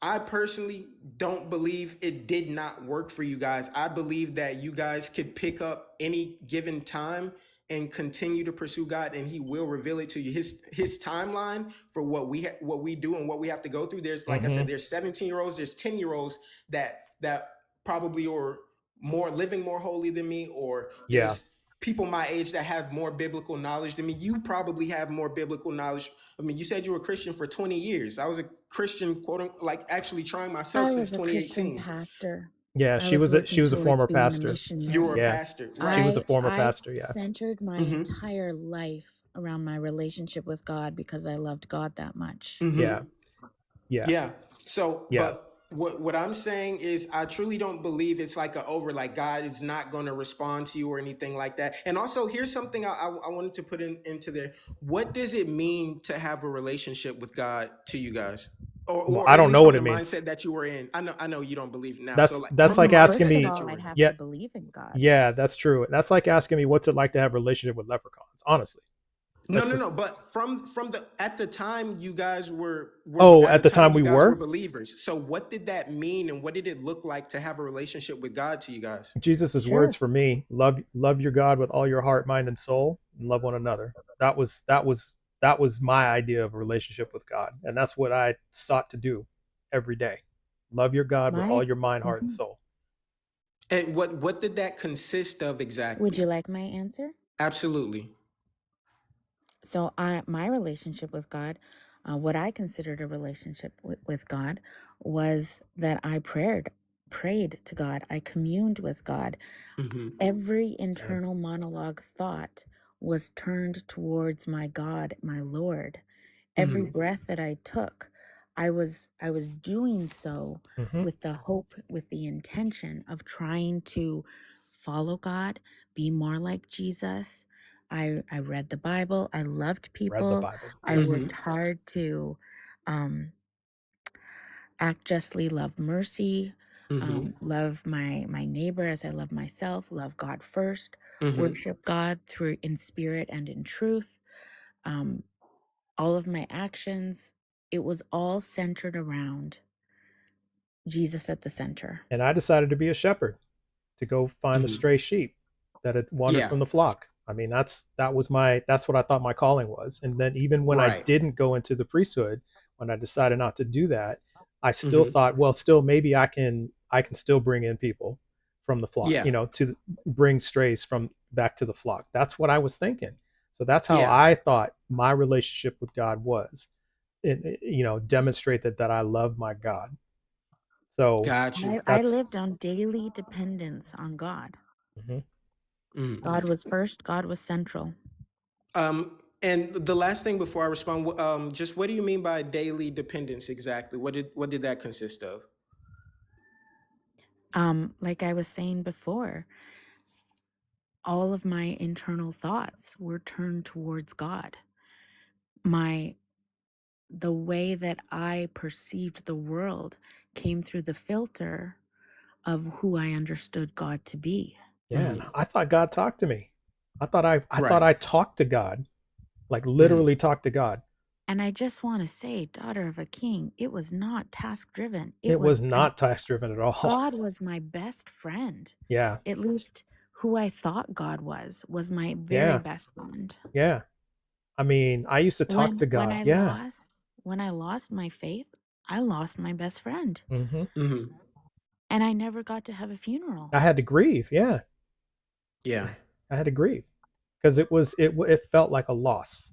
I personally don't believe it did not work for you guys. I believe that you guys could pick up any given time and continue to pursue God, and He will reveal it to you. His timeline for what we do and what we have to go through. There's, like I Hmm. said, there's 17-year-olds, there's 10-year-olds that probably are more living more holy than me, or Yeah. there's people my age that have more biblical knowledge than me. You probably have more biblical knowledge. I mean, you said you were a Christian for 20 years. I was a Christian, quote unquote, like actually trying myself I since was a Christian 2018. pastor. Yeah. I was She working was a towards former being a pastor. You were a missionary. Yeah. pastor, She right? was a former I pastor. Yeah. centered my Mm-hmm. entire life around my relationship with God because I loved God that much. Yeah. Mm-hmm. Yeah. Yeah. So, Yeah. but what I'm saying is, I truly don't believe it's like like God is not going to respond to you or anything like that. And also, here's something I wanted to put into there. What does it mean to have a relationship with God to you guys? Well, Or I at don't least know what from it the means. mindset that you were in. I know you don't believe now. So like That's from the like asking First mindset of that me. you all, were I'd in. have Yeah. to believe in God. Yeah, that's true. That's like asking me what's it like to have a relationship with leprechauns. Honestly, No, that's no, just. no. But from the at the time you guys were Oh, at at the the time time you we guys were were. believers. So what did that mean, and what did it look like to have a relationship with God to you guys? Jesus' words Sure. for me: love your God with all your heart, mind, and soul, and love one another. That was my idea of a relationship with God, and that's what I sought to do every day. Love your God with all My your mind, heart, and Mhm. soul. And what did that consist of Would you exactly? like my answer? Absolutely. So my relationship with God, what I considered a relationship with God, was that I prayed to God. I communed with God. Mm-hmm. Every Same. internal monologue thought was turned towards my God, my Lord. Every Mm-hmm. breath that I took, I was doing so Hmm. with the hope, with the intention of trying to follow God, be more like Jesus. I read the Bible. I loved Read the people. Bible. I Yeah. Mm-hmm. worked hard to um, act justly, love mercy, Mm-hmm. love my neighbor as I love myself, love God first, Mm-hmm. worship God through in spirit and in truth. Um, all of my actions, it was all centered around Jesus at the center. And I decided to be a shepherd, to go find the Mm-hmm. stray sheep that had wandered Yeah. from the flock. I mean, that's what I thought my calling was. And then even when I Right. didn't go into the priesthood, when I decided not to do that, I still Mm-hmm. thought, well, still maybe I can still bring in people from the flock, Yeah. to bring strays from back to the flock. That's what I was thinking. So that's how Yeah. I thought my relationship with God was. Demonstrate that I love my God. So, Got you. I that's. lived on daily dependence on God. Mhm. Mm. God was first, God was central. And the last thing before I respond, just what do you mean by daily dependence exactly? What did that consist of? Like I was saying before, all of my internal thoughts were turned towards God. My the way that I perceived the world came through the filter of who I understood God to be. Yeah, and Mm-hmm. I thought God talked to me. I thought Right. I talked to God, like Mm. literally talked to God. And I just want to say, daughter of a king, it was not task driven. It was not tax driven at all. God was my best friend. Yeah, At least who I thought God was my very yeah, best friend. yeah. I mean, I used to talk to When God. Yeah. I lost my faith, I lost my best friend. Hmm. Mm-hmm. And I never got to have a funeral. I had to grieve. Yeah, Yeah. I had to grieve because it felt like a loss.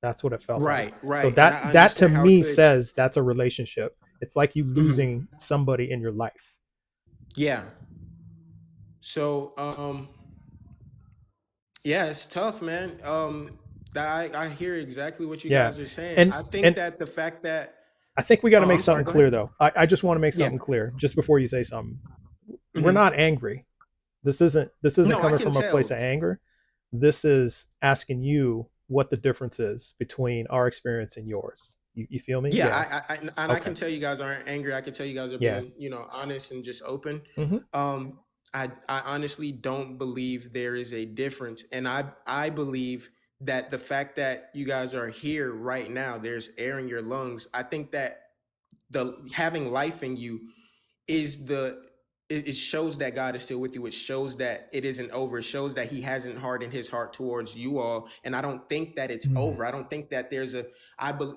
That's what it felt like. Right, So right. And that I that to understand how it me could. says that's a relationship. It's like you Mhm. losing somebody in your life. Yeah. So, yeah, it's tough, man. I hear exactly what you Yeah. guys are saying. And I think and that the fact that, I think we got to oh, make I'm sorry, something go ahead. clear though. I just want to make Yeah. something clear just before you say something. We're Hmm. not angry. This isn't No, I coming can from a place tell. of anger. This is asking you what the difference is between our experience and yours. You feel me? Yeah, Yeah. and I Okay. can tell you guys aren't angry. I can tell you guys are Yeah. being, honest and just open. Hmm. Um, I honestly don't believe there is a difference, and I believe that the fact that you guys are here right now, there's air in your lungs. I think that the having life in you is it shows that God is still with you. It shows that it isn't over. It shows that He hasn't hardened His heart towards you all. And I don't think that it's Mm. over. I don't think that there's a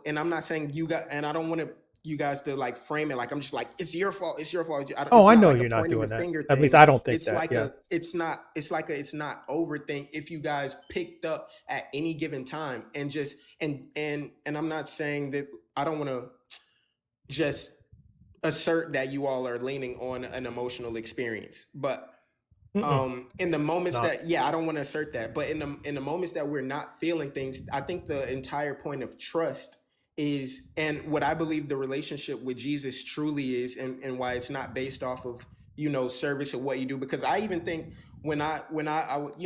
and I'm not saying you got, and I don't want to you guys to like frame it like I'm just like it's your fault. It's your fault. Oh, It's I not know like a you're not pointing the doing that. finger At least thing. I don't think It's that. like Yeah. a it's not over thing. If you guys picked up at any given time and just and I'm not saying that I don't want to just assert that you all are leaning on an emotional experience, but Mm-mm. in the moments Not. that, yeah, I don't want to assert that, but in the moments that we're not feeling things, I think the entire point of trust is, and what I believe the relationship with Jesus truly is, and why it's not based off of service or what you do, because I even think I would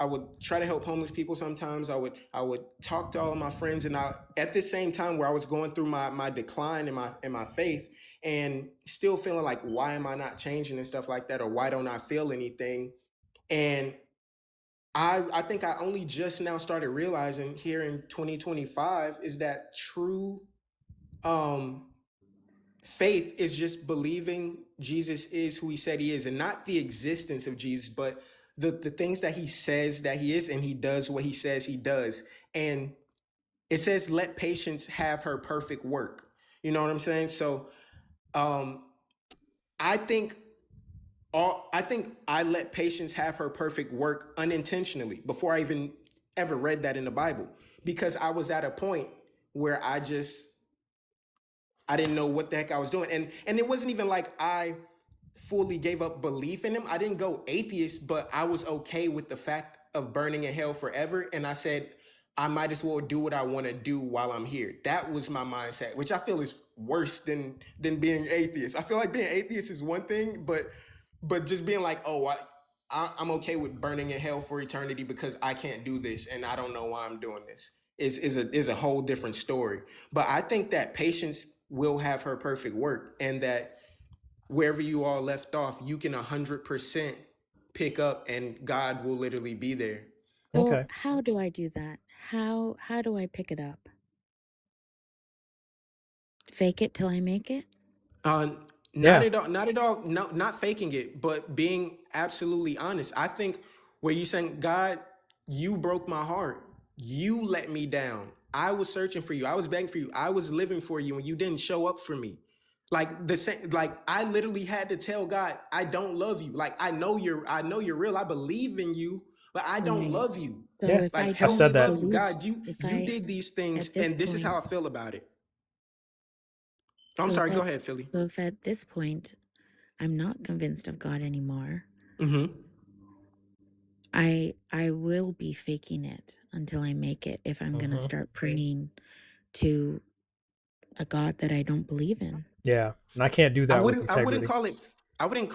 I would try to help homeless people. Sometimes I would talk to all of my friends, and I at the same time where I was going through my decline in my faith, and still feeling like, why am I not changing and stuff like that, or why don't I feel anything? And I think I only just now started realizing here in 2025 is that true um faith is just believing Jesus is who He said He is, and not the existence of Jesus, but the things that He says that He is, and He does what He says He does. And it says, let patience have her perfect work. You know what I'm saying? So um I think I think I let patience have her perfect work unintentionally before I even ever read that in the Bible, because I was at a point where I didn't know what the heck I was doing. And it wasn't even like I fully gave up belief in Him. I didn't go atheist, but I was okay with the fact of burning in hell forever. And I said, I might as well do what I want to do while I'm here. That was my mindset, which I feel is worse than being atheist. I feel like being atheist is one thing, but just being like, oh, I'm okay with burning in hell for eternity because I can't do this and I don't know why I'm doing this is a whole different story. But I think that patience will have her perfect work, and that wherever you all left off, you can 100% pick up, and God will literally be there. So Okay. how do I do that? How do I pick it up? Fake it till I make it? Uh, not Yeah. at all. Not at all. No, not faking it, but being absolutely honest. I think where you saying, God, you broke my heart. You let me down. I was searching for you. I was begging for you. I was living for you, and you didn't show up for me. Like the same. Like I literally had to tell God, I don't love you. Like I know you're real. I believe in you, but I don't Right. love you. So Yeah. if I Like I've help me said don't that. love you, believe, God. You if you I did these things, at this and this is how I point, feel about it. I'm so if sorry. Go at ahead, Philly. so if at this point I'm not convinced of God anymore, Mm-hmm. I will be faking it until I make it if I'm gonna Hmm. start praying to a God that I don't believe in. Yeah. And I can't do I that with wouldn't I wouldn't integrity. call it I wouldn't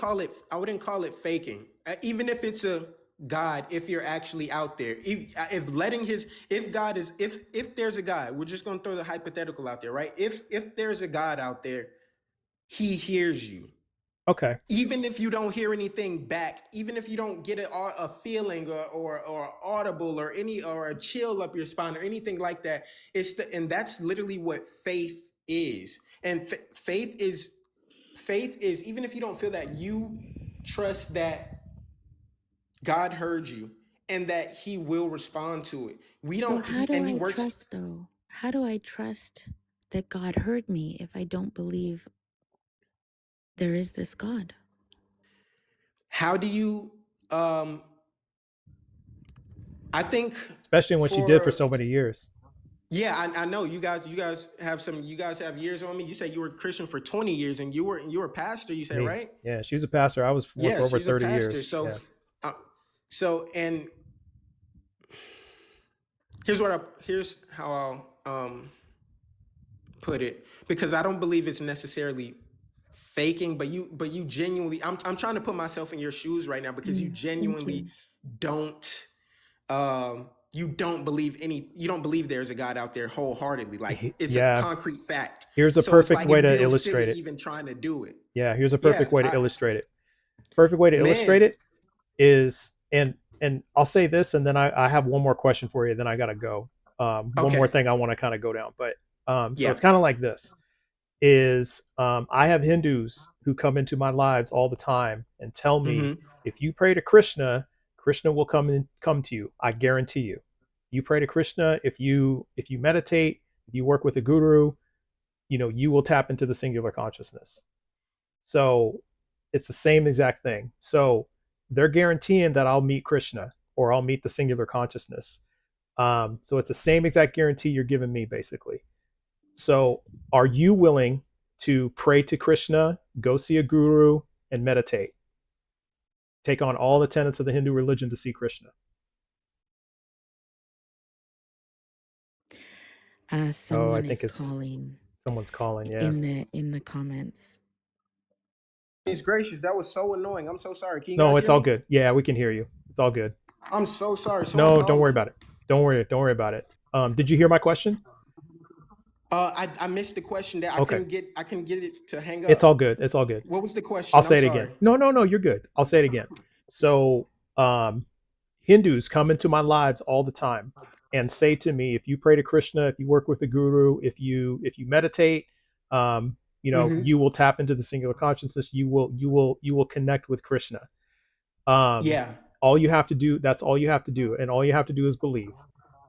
call it faking. Even if it's a God, if you're actually out there. If letting his if God is if there's a God, we're just going to throw the hypothetical out there, right? If there's a God out there, He hears you. Okay. Even if you don't hear anything back, even if you don't get a feeling or audible or any or a chill up your spine or anything like that, and that's literally what faith is. And faith is, even if you don't feel that, you trust that God heard you and that He will respond to it. We So don't how he do and He I works. trust though? How do I trust that God heard me if I don't believe there is this God? How do you um I think especially in what you did for for so many years. yeah, I know you guys have years on me. You said you were a Christian for 20 years and you were a pastor, you said, Me, right? yeah, she was a pastor. I was one Yeah, for over she's a 30 pastor. years. So Yeah. uh, and here's how I'll put it, because I don't believe it's necessarily faking, but you genuinely, I'm trying to put myself in your shoes right now, because you Thank genuinely you. don't you don't believe there's a God out there wholeheartedly, like it's a Yeah. concrete fact. Here's a So it's perfect like way it to feels silly illustrate it. even trying to do it. Yeah, here's a perfect Yes, way to I illustrate it. Perfect way to illustrate man. it is, and I'll say this, and then I have one more question for you. Then I gotta go. One more Okay. thing I want to kind of go down, but so Yeah. it's kind of like this: is I have Hindus who come into my lives all the time and tell me, Mm-hmm. if you pray to Krishna, Krishna will come to you. I guarantee you. You pray to Krishna, if you meditate, if you work with a guru, you will tap into the singular consciousness. So it's the same exact thing. So they're guaranteeing that I'll meet Krishna or I'll meet the singular consciousness. So it's the same exact guarantee you're giving me, basically. So are you willing to pray to Krishna, go see a guru, and meditate? Take on all the tenets of the Hindu religion to see Krishna. Oh, I Someone is think it's calling someone's calling. Yeah. in the comments. It's gracious. That was so annoying. I'm so sorry. Can you No, guys it's hear all me? good. Yeah, we can hear you. It's all good. I'm so sorry. Someone No, don't called worry me. about it. Don't worry about it. Did you hear my question? I missed the question that Okay. I couldn't get it to hang It's up. all good. It's all good. What was the question? I'll I'm say it again. sorry. No, you're good. I'll say it again. So, Hindus come into my lives all the time and say to me, if you pray to Krishna, if you work with the guru, if you meditate, Mm-hmm. you will tap into the singular consciousness. You will connect with Krishna. Yeah. All you have to do, that's all you have to do, and all you have to do is believe.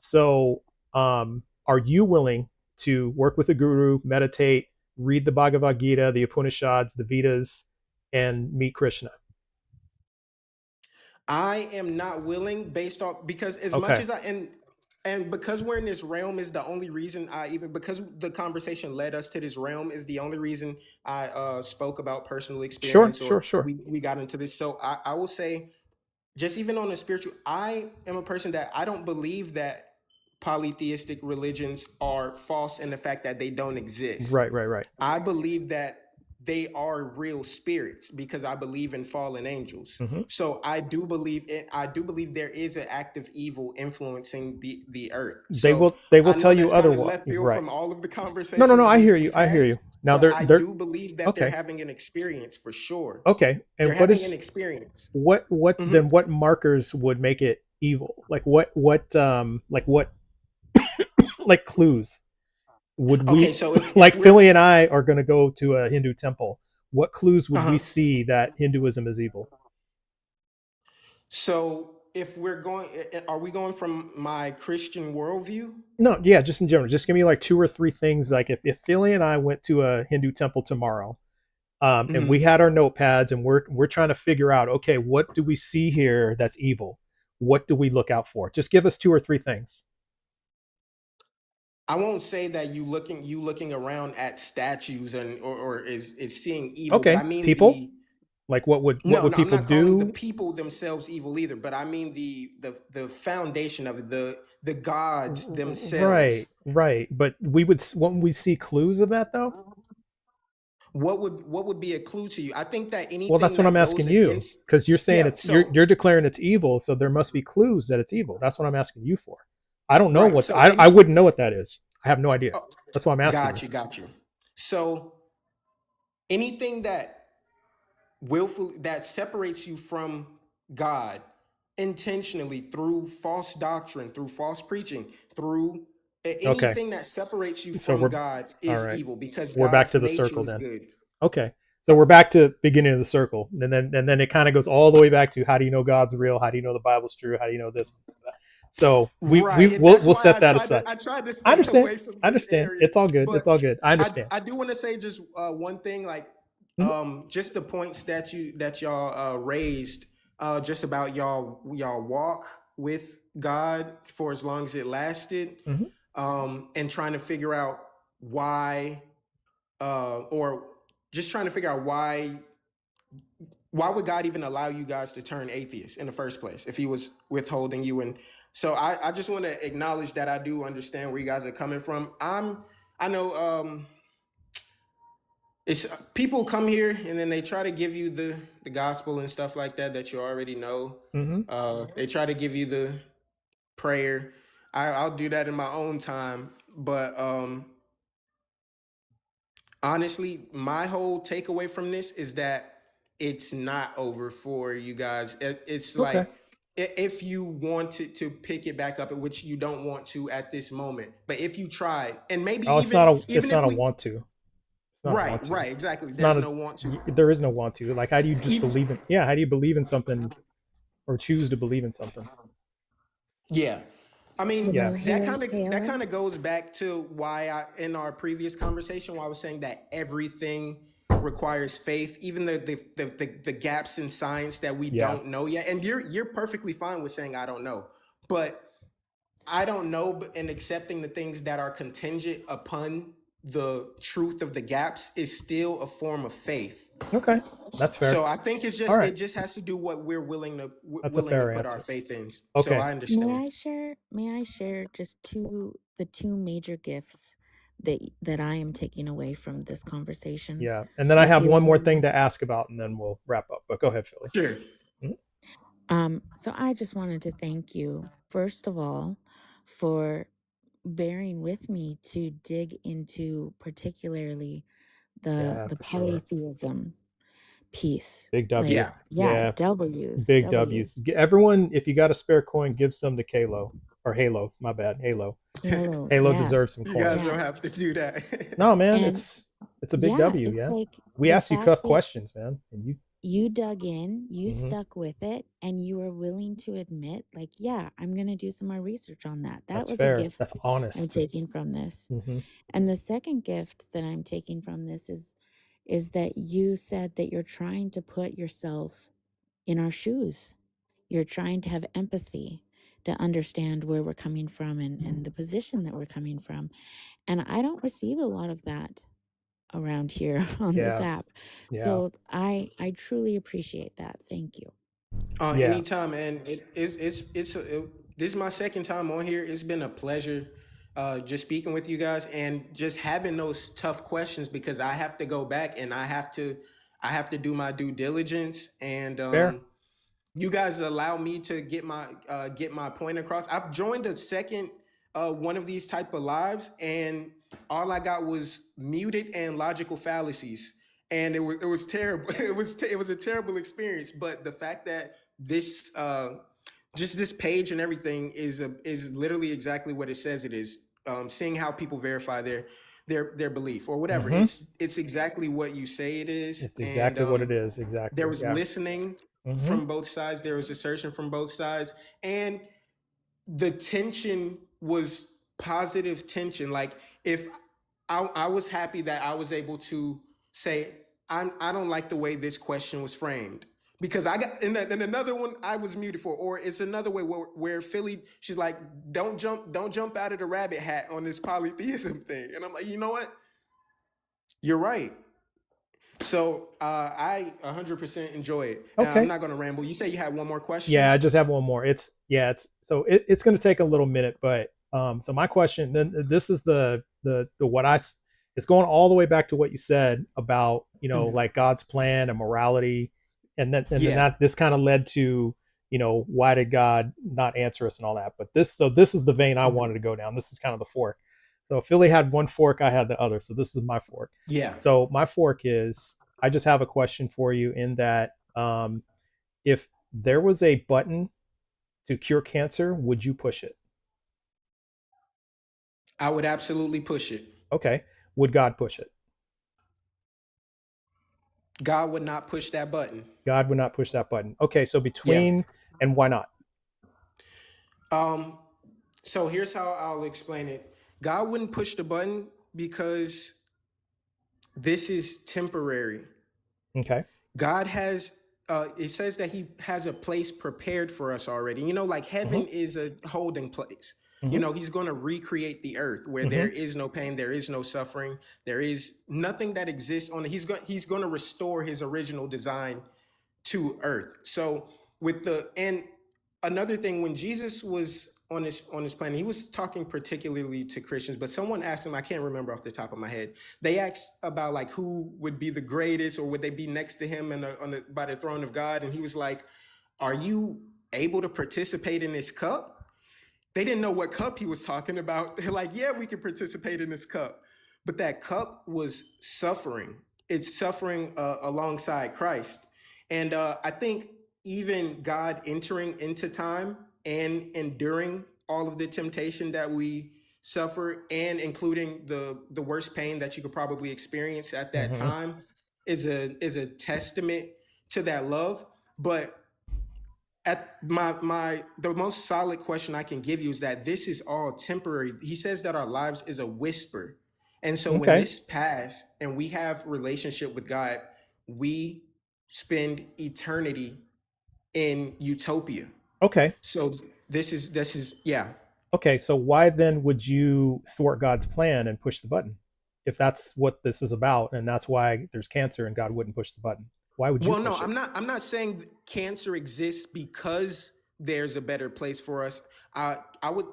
So, are you willing to work with a guru, meditate, read the Bhagavad Gita, the Upanishads, the Vedas, and meet Krishna? I am not willing, based off, because as much Okay. as and because we're in this realm is the only reason I even, because the conversation led us to this realm, is the only reason I spoke about personal Sure, experience, or sure, sure. we got into this. So I will say, just even on a spiritual, I am a person that I don't believe that polytheistic religions are false in the fact that they don't exist. Right. I believe that they are real spirits, because I believe in fallen angels. Hmm. So I do believe it. I do believe there is an active evil influencing the earth. So They will I know tell you that's kind of otherwise. left field Right. from all of the No. conversations I hear you. we've I hear had, you. Now but I they're do believe that they're okay. having an experience for sure. Okay. And They're having an experience. what Hmm. then what markers would make it evil? Like what like clues would Okay, we so if like we're Philly and I are going to go to a Hindu temple. What clues would we uh-huh. see that Hinduism is evil? So if we're going, are we going from my Christian worldview? No, yeah, just in general. Just give me like two or three things. Like if Philly and I went to a Hindu temple tomorrow, and we Hmm. had our notepads and we're trying to figure out, okay, what do we see here that's evil? What do we look out for? Just give us two or three things. I won't say that you looking around at statues and or is seeing evil, but I Okay, mean people. the Like what no, would no, I'm people not calling the do? people themselves evil either, but I mean the foundation of it, the gods themselves. Right. But won't we see clues of that though? What would be a clue to you? I think that Well, anything that's what I'm that goes asking you, against, because you're saying yeah, it's so you're declaring it's evil, so there must be clues that it's evil. That's what I'm asking you for. I don't know right, what so I any wouldn't know what that is. I have no idea. oh, That's why I'm asking you. got you. So anything that willfully that separates you from God intentionally through false doctrine, through false preaching, through Okay, anything that separates you so from God all is right. evil, because We're back God's to the nature circle is then. good. Okay, so we're back to beginning of the circle, and then it kind of goes all the way back to, how do you know God's real? How do you know the Bible's true? How do you know this? So Right. we'll That's we'll why set that aside. I tried to I stay understand. away from I this understand. area. It's all good. It's But all good. I understand. I do want to say just one thing, like Mhm. just the points that y'all raised, just about y'all walk with God for as long as it lasted, Mhm. and trying to figure out why, or just trying to figure out why would God even allow you guys to turn atheist in the first place if he was withholding you? And so I just want to acknowledge that I do understand where you guys are coming from. I know it's people come here and then they try to give you the gospel and stuff like that you already know. Mhm. They try to give you the prayer. I'll do that in my own time, but honestly, my whole takeaway from this is that it's not over for you guys. It's Okay. like if you wanted to pick it back up, which you don't want to at this moment, but if you tried, and maybe Oh, it's even not if a we want to. It's not a want to. right, exactly. It's not There's a no want to. there is no want to. Like, how do you just Even, believe in? Yeah, how do you believe in something or choose to believe in something? yeah. I You mean, Yeah. know, that Caleb. kind of goes back to why in our previous conversation, why I was saying that everything requires faith, even the gaps in science that we Yeah. don't know yet. And you're perfectly fine with saying I don't know, but I don't know, and accepting the things that are contingent upon the truth of the gaps is still a form of faith. Okay. That's fair. So I think All right. it just has to do what we're That's a willing to fair put our answer. faith in. So Okay. I understand. May I share just the two major gifts that I am taking away from this conversation Yeah. And then I with have one you? more thing to ask about, and then we'll wrap up. But go ahead, Philly. Sure. Mhm. So I just wanted to thank you, first of all, for bearing with me to dig into particularly Yeah, the for sure. polytheism piece. Big Like, W. Yeah. yeah, Yeah. W's, Big W's. W's. Everyone, if you got a spare coin, give some to Halo or Halos. My bad, Halo. Halo, Halo yeah, deserves some You guys coins. yeah. don't have to do that. No, man, And it's a big yeah, W. it's Yeah, like we the asked you fact tough that questions, man, and you. you dug in, you Mhm. stuck with it, and you were willing to admit, like, yeah, I'm going to do some more research on that. That That's was a fair. That's gift I'm honest. taking from this. Hmm. And the second gift that I'm taking from this is that you said that you're trying to put yourself in our shoes. You're trying to have empathy to understand where we're coming from and the position that we're coming from. And I don't receive a lot of that around here on this Yeah, app. yeah, So I truly appreciate that. Thank you. yeah. Anytime, and this is my second time on here. It's been a pleasure, just speaking with you guys and just having those tough questions because I have to go back and I have to do my due diligence and Fair. you guys allow me to get my point across. I've joined a second one of these type of lives, and all I got was muted and logical fallacies, and it was terrible. It was a terrible experience. But the fact that this just this page and everything is literally exactly what it says it is. Seeing how people verify their belief or whatever. Hmm. It's exactly what you say it is, It's and exactly what it is. there Exactly. was Yeah. listening Hmm. from both sides. There was assertion from both sides, and the tension was positive tension. Like if I was happy that I was able to say I don't like the way this question was framed because I got in another one I was muted for, or it's another way where Philly she's like don't jump out of the rabbit hat on this polytheism thing, and I'm like you know what, you're right. So I 100% enjoy it. I'm Okay. not going to ramble. You say you had one more Yeah, question? I just have one more. It's going to take a little minute, but so my question then this is the what it's going all the way back to what you said about Mhm. like God's plan and morality, and then Yeah. that this kind of led to why did God not answer us and all that. But this is the vein I wanted to go down. This is kind of the fork. So Philly had one fork, I had the other. So this is my fork. Yeah. So my fork is I just have a question for you in that if there was a button to cure cancer, would you push it? I would absolutely push it. Okay. Would God push it? God would not push that button. God would not push that button. Okay. So Yeah. between and why not? Um, so here's how I'll explain it. God wouldn't push the button because this is temporary. Okay. God has it says that he has a place prepared for us already. You know, like heaven Hmm. is a holding place. You Hmm. know, he's going to recreate the earth where Hmm. there is no pain, there is no suffering, there is nothing that exists on it. He's going to restore his original design to earth. So with the and another thing, when Jesus was on his planet, he was talking particularly to Christians. But someone asked him, I can't remember off the top of my head. They asked about like who would be the greatest, or would they be next to him by the throne of God? And he was like, "Are you able to participate in this cup?" They didn't know what cup he was talking about. They're like, "Yeah, we can participate in this cup," but that cup was suffering. It's suffering alongside Christ, and I think even God entering into time and enduring all of the temptation that we suffer, and including the worst pain that you could probably experience at that Hmm. time, is a testament to that love. But at my the most solid question I can give you is that this is all temporary. He says that our lives is a whisper. And so when Okay. this pass and we have relationship with God, we spend eternity in utopia. Okay. So this is yeah. Okay. So why then would you thwart God's plan and push the button? If that's what this is about, and that's why there's cancer and God wouldn't push the button, why would you Well, no, push it? I'm not saying cancer exists because there's a better place for us. I would,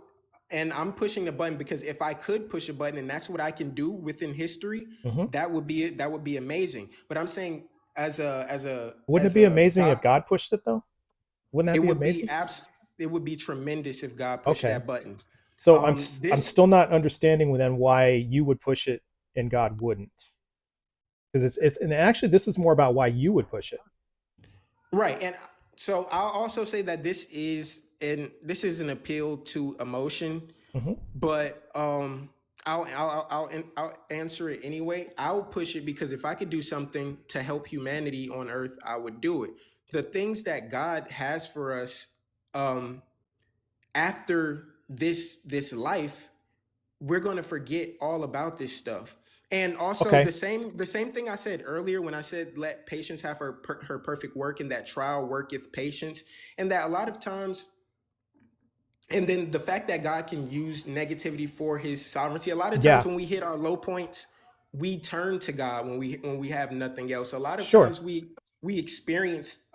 and I'm pushing the button because if I could push a button and that's what I can do within history, Hmm. that would be it. That would be amazing. But I'm saying Wouldn't it as be a amazing if God, God pushed it though? Wouldn't it that be would be amazing? abs it would be tremendous if God pushed Okay. that button. So I'm This still not understanding then why you would push it and God wouldn't. Because it's and actually this is more about why you would push it. Right, and so I'll also say that this is an appeal to emotion, Hmm. but I'll answer it anyway. I'll push it because if I could do something to help humanity on Earth, I would do it. The things that God has for us, um, after this life, we're going to forget all about this stuff. And also Okay. the same thing I said earlier when I said let patience have her perfect work, and that trial worketh patience, and that a lot of times, and then the fact that God can use negativity for his sovereignty. A lot of times Yeah. when we hit our low points, we turn to God when we have nothing else. A lot of Sure. times we experience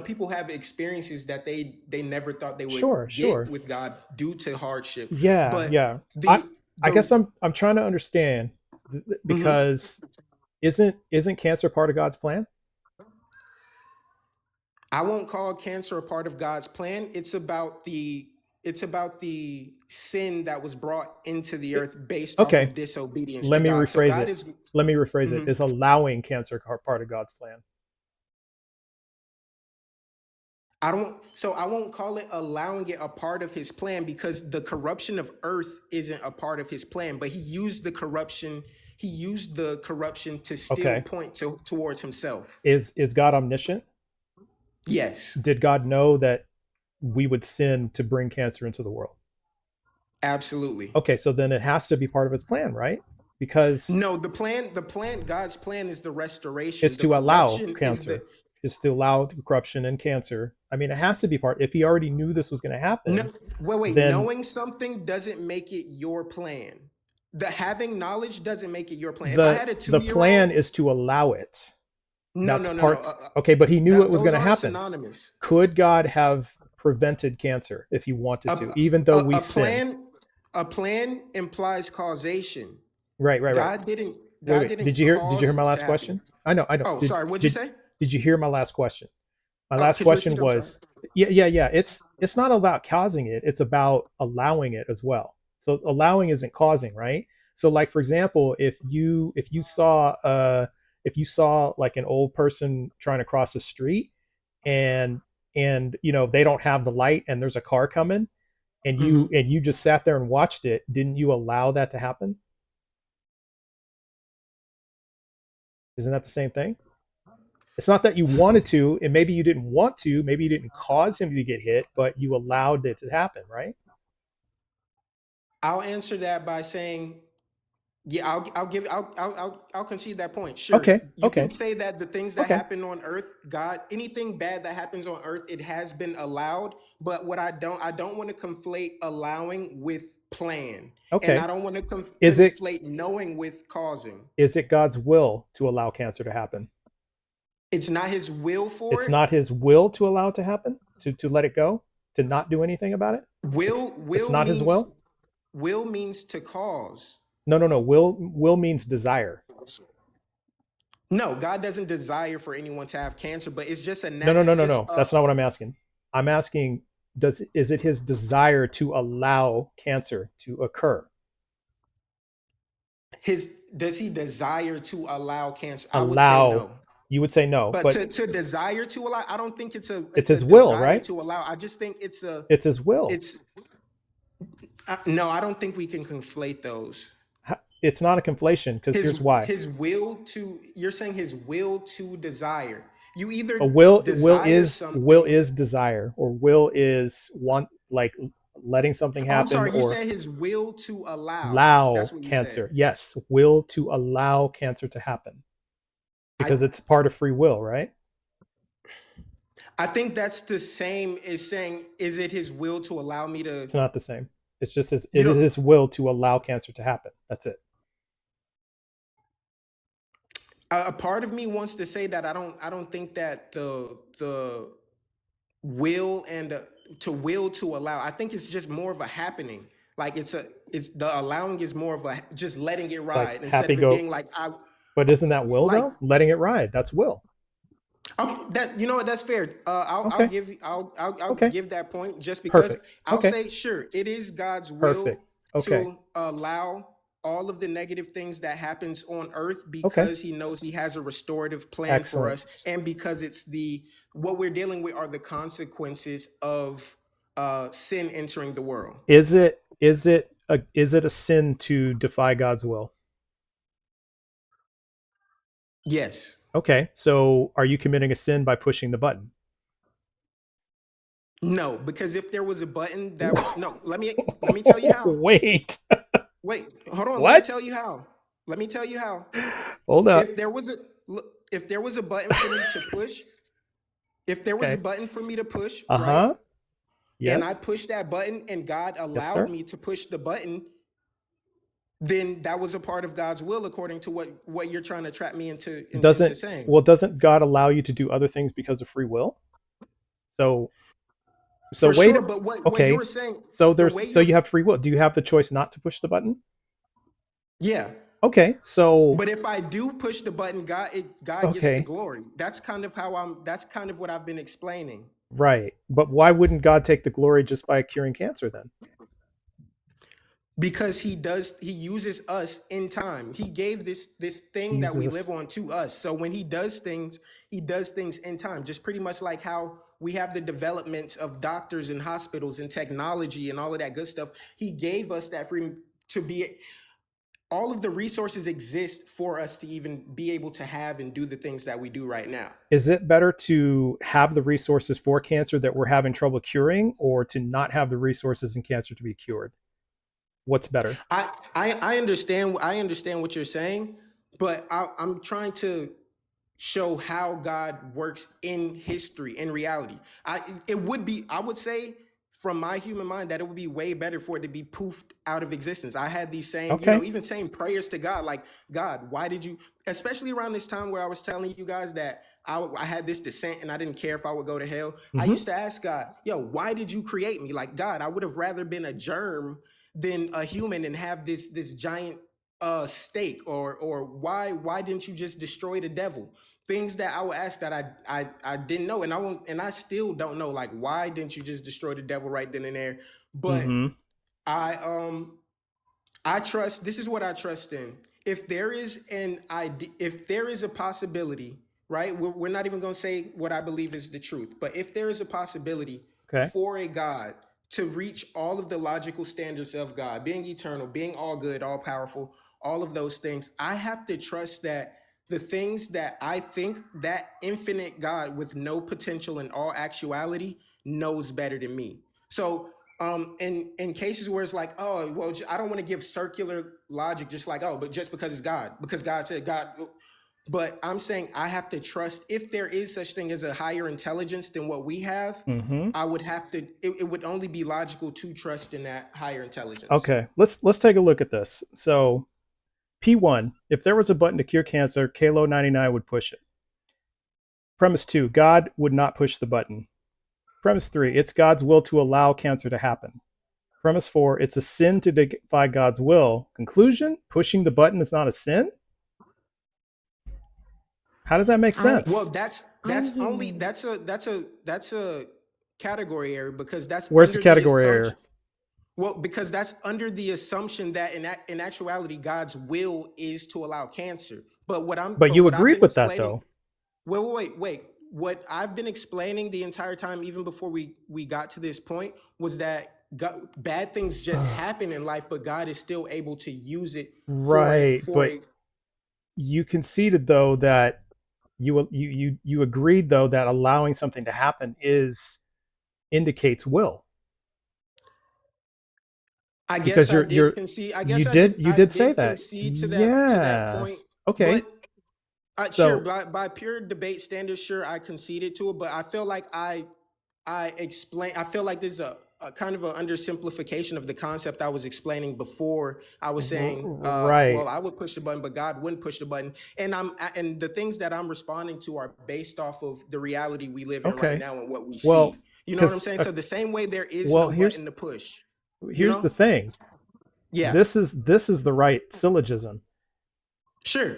people have experiences that they never thought they would Sure. get Sure. with God due to hardship. Yeah. But Yeah. I the I the guess I'm trying to understand mhm. because isn't cancer part of God's plan? I won't call cancer a part of God's plan. It's about the sin that was brought into the It, earth based off okay. of disobedience to Let me God. So rephrase God it. is Let me rephrase it. mhm. Is allowing cancer part of God's plan? I won't call it allowing it a part of his plan, because the corruption of earth isn't a part of his plan, but he used the corruption to still Okay. point towards himself. Is God omniscient? Yes, Did God know that we would sin to bring cancer into the world? absolutely. Okay, so then it has to be part of his plan, right? Because No, God's plan is the it's restoration. The to allow corruption is the cancer, is to allow corruption and cancer. I mean, it has to be part. If he already knew this was going to no. happen, Wait. then Knowing something doesn't make it your plan. The having knowledge doesn't make it your plan. If I the had a the two-year plan old, is to allow it. no, That's no, no, no. part. Okay, but he knew it was Those going to aren't happen. synonymous. Could God have prevented cancer if he wanted A, to, even though a, we a sinned? plan, a plan implies causation. Right, right, right. God didn't. Wait, God wait. didn't Did you hear cause my it to last happen. question? I know, I know. Oh, sorry. What'd you Did say? did you hear my last question? My Oh, last could you question repeat? I'm sorry. was, yeah, yeah, yeah. It's not about causing it. It's about allowing it as well. So allowing isn't causing, right? So like for example, if you saw like an old person trying to cross the street and they don't have the light and there's a car coming and you Hmm. and you just sat there and watched it, didn't you allow that to happen? Isn't that the same thing? It's not that you wanted to, and maybe you didn't want to, maybe you didn't cause him to get hit, but you allowed it to happen, right? I'll answer that by saying Yeah, I'll concede that point. Sure, Okay, you can okay, say that the things that okay, happen on Earth, God, anything bad that happens on Earth, it has been allowed. But what I don't want to conflate allowing with plan, and I okay. don't want to Is it conflate knowing with causing. is it God's will to allow cancer to happen? It's not His will for It's it. not His will to allow it to happen, to let it go, to not do anything about it. It's Will not His means will. to cause. No, no, no. Will means desire. No, God doesn't desire for anyone to have cancer, but it's just a No, no, it's no, no, just no. That's not what I'm asking. I'm asking, is it His desire to allow cancer to occur? his does He desire to allow cancer? I would say Allow. no. You would say no, But but to desire to allow, I don't think it's it's a His will, desire right? to allow. I just think It's His will. it's no, I don't think we can conflate those. It's not a conflation, because here's why. His will to, you're saying His will to desire. You A either will desire something. is desire, or will is want, like letting something Oh, I'm happen, sorry, you or said His will to allow. That's allow what you said. cancer. Yes, will to allow cancer to happen, I because it's part of free will, right? I think that's the same as saying, is it His will to allow me to, It's not the same. It's just it you is know, His will to allow cancer to happen. That's it. a part of me wants to say that I don't think that the will and to will to allow, I think it's just more of a happening. Like it's the allowing is more of a just letting it Like ride instead happy of it go, being like I but isn't that will like. though? Letting it ride. That's will. Okay, that, you know what, that's fair. Okay. I'll Okay. give that point just because Perfect. I'll Okay. say sure it is God's will Perfect. Okay. to allow all of the negative things that happens on earth Okay. because He knows He has a restorative plan for Excellent. us, and because it's the what we're dealing with are the consequences of sin entering the world. Is it a sin to defy God's will? Yes. Okay. So are you committing a sin by pushing the button? No, because if there was a button that would no, let me tell you how. Wait. Wait, hold on. Let me What? tell you how. Let me tell you how. Hold up. If there was a if there was a button for me to push, if there was a Okay. button for me to push, right? Uh-huh. And I Yes. pushed that button and God Yes, allowed sir. me to push the button, then that was a part of God's will according to what you're trying to trap me into saying. Doesn't God allow you to do other things because of free will? So For wait. sure, but what you Okay. were saying, So the way so you're you have free will. Do you have the choice not to push the button? yeah. Okay. So But if I do push the button, God gets the okay. glory. That's kind of what I've been explaining. Right. But why wouldn't God take the glory just by curing cancer then? Because he uses us in time. He gave this He thing that uses we live us. on to us. So when he does things in time, just pretty much like how we have the development of doctors and hospitals and technology and all of that good stuff. He gave us that freedom to be, all of the resources exist for us to even be able to have and do the things that we do right now. Is it better to have the resources for cancer that we're having trouble curing, or to not have the resources in cancer to be cured? What's better? I understand what you're saying, but I'm trying to show how God works in history, in reality. I would say from my human mind that it would be way better for it to be poofed out of existence. I had these same, Okay. even same prayers to God, like, God, why did you, especially around this time where I was telling you guys that I had this descent and I didn't care if I would go to hell. I Mm-hmm. used to ask God, yo, why did you create me? Like, God, I would have rather been a germ than a human and have this giant stake, or why didn't you just destroy the devil? Things that I would ask that I didn't know, and I still don't know, like, why didn't you just destroy the devil right then and there? But Mm-hmm. I trust, this is what I trust in. If there is an idea, if there is a possibility, right? We're not even going to say what I believe is the truth, but if there is a possibility Okay. for a God to reach all of the logical standards of God, being eternal, being all good, all powerful, all of those things, I have to trust that the things that I think that infinite God with no potential in all actuality knows better than me. So In cases where it's like, oh, well, I don't want to give circular logic, just like, oh, but just because it's God, because God said God. But I'm saying I have to trust, if there is such thing as a higher intelligence than what we have, Mm-hmm. I would have to. It would only be logical to trust in that higher intelligence. Okay, let's take a look at this. So P1, if there was a button to cure cancer, Kalo 99 would push it. Premise 2, God would not push the button. Premise 3, it's God's will to allow cancer to happen. Premise 4, it's a sin to defy God's will. Conclusion, pushing the button is not a sin? How does that make sense? Well, that's only hearing- that's a category error, because that's Where's the under category error? assumption- Well, because that's under the assumption that in actuality, God's will is to allow cancer. But you what I've agreed been with that, explaining- though. Wait. What I've been explaining the entire time, even before we got to this point, was that bad things just happen in life, but God is still able to use it. Right, but you conceded, though, that you agreed, though, that allowing something to happen indicates will. I Because guess I did concede. I guess you I did did. you I did say that. concede to that point. Okay. But So- sure, by pure debate standards, sure, I conceded to it. But I feel like I explain. I feel like this is a kind of an undersimplification of the concept I was explaining before. I was saying, Right. well, I would push the button, but God wouldn't push the button. And the things that I'm responding to are based off of the reality we live in Okay. right now and what we Well, see. You know what I'm 'cause, saying? So the same way there is well, no here's- button to push. Here's know? the thing. Yeah. This is the right syllogism. Sure.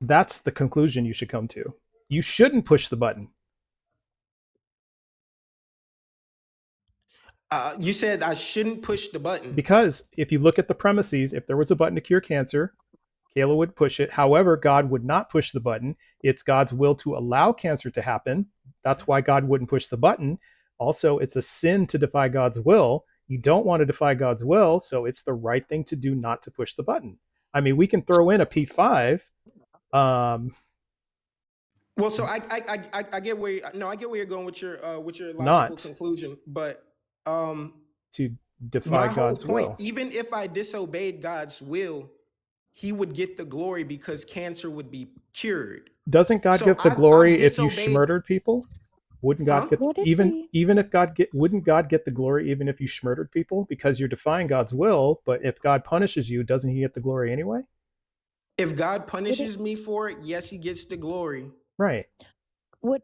That's the conclusion you should come to. You shouldn't push the button. You said I shouldn't push the button. Because if you look at the premises, if there was a button to cure cancer, Kayla would push it. However, God would not push the button. It's God's will to allow cancer to happen. That's why God wouldn't push the button. Also, it's a sin to defy God's will. You don't want to defy God's will, so it's the right thing to do not to push the button. I mean, we can throw in a P5. Well, so I get where I get where you're going with your logical Not. conclusion, but to defy my whole God's point, will. even if I disobeyed God's will, He would get the glory because cancer would be cured. Doesn't God So get the I've glory if you disobeyed- murdered people? Wouldn't God Huh? get What if even if God get wouldn't God get the glory even if you murdered people because you're defying God's will? But if God punishes you, doesn't He get the glory anyway? If God punishes me for it, yes, He gets the glory. Right. would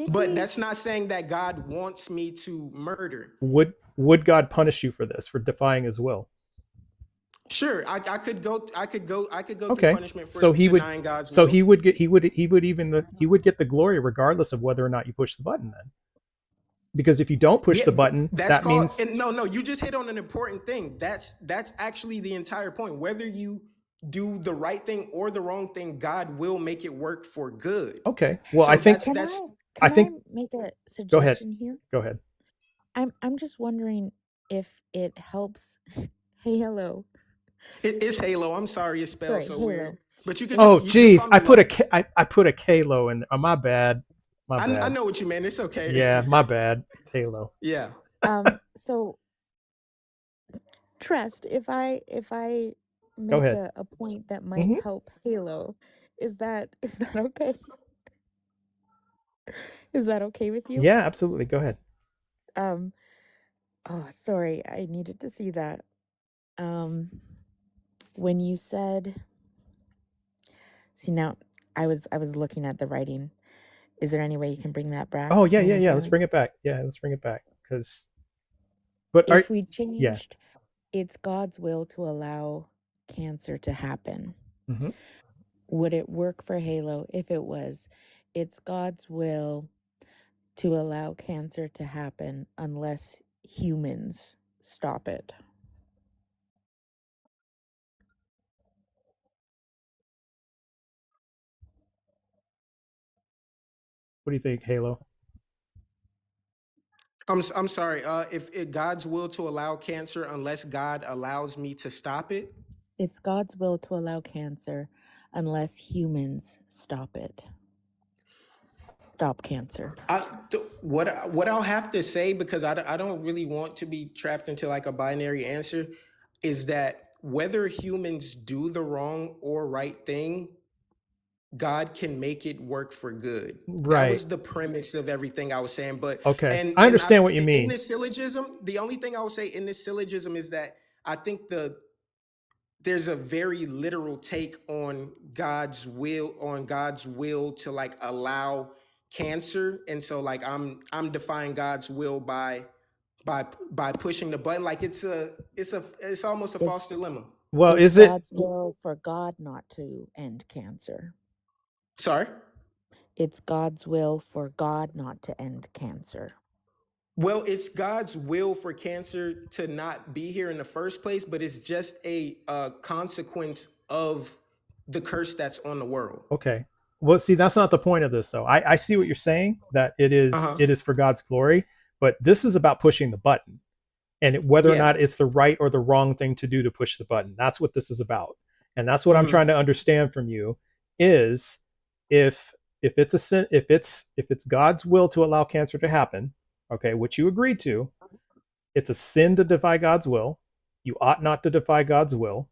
it But be that's not saying that God wants me to murder. Would God punish you for this, for defying His will? Sure, I could go Okay. through punishment for So He would. denying God's So will. He would get. He would get the glory regardless of whether or not you push the button. Then, because if you don't push Yeah, the button, that's that called, means and no, you just hit on an important thing. That's actually the entire point. Whether you do the right thing or the wrong thing, God will make it work for good. okay. Well, So I think. can that's- I I think- make a Go ahead. suggestion here? Go ahead. I'm just wondering if it helps. Hey, hello. It's Halo. I'm sorry, it's spelled Sorry, so Halo. weird. But you can. Oh, you just geez, call me I put Lo. I put a Kalo in. Oh, my bad. My bad. I know what you meant. It's okay. Yeah, my bad. It's Halo. Yeah. So trust, if I make ahead. a point that might Mhm. help Halo, is that okay? Is that okay with you? Yeah, absolutely. Go ahead. Oh, sorry, I needed to see that. When you said, see, now I was looking at the writing. Is there any way you can bring that back? Oh, yeah. Let's momentarily? bring it back. Yeah, let's bring it back. Because, but If we changed, it's God's will to allow cancer to happen. Mhm. Would it work for Halo if it was, it's God's will to allow cancer to happen unless humans stop it? What do you think, Halo? I'm sorry. If God's will to allow cancer unless God allows me to stop it. It's God's will to allow cancer unless humans stop it. stop cancer? What I'll have to say, because I don't really want to be trapped into like a binary answer, is that whether humans do the wrong or right thing, God can make it work for good. That Right. was the premise of everything I was saying. But Okay. and I and I understand what you in mean. this syllogism, the only thing I will say in this syllogism is that I think there's a very literal take on God's will to like allow cancer. And so like I'm defying God's will by pushing the button. Like it's almost a false It's dilemma. Well, it's is it God's will for God not to end cancer. Sorry. It's God's will for God not to end cancer. Well, it's God's will for cancer to not be here in the first place, but it's just a consequence of the curse that's on the world. okay? Well, see, that's not the point of this, though. I see what you're saying, that it Uh is huh. it is for God's glory, but this is about pushing the button and whether or Yeah. not it's the right or the wrong thing to do to push the button. That's what this is about, and that's what I'm Hmm. trying to understand from you is if it's a sin, if it's God's will to allow cancer to happen, okay, which you agreed to, it's a sin to defy God's will. You ought not to defy God's will.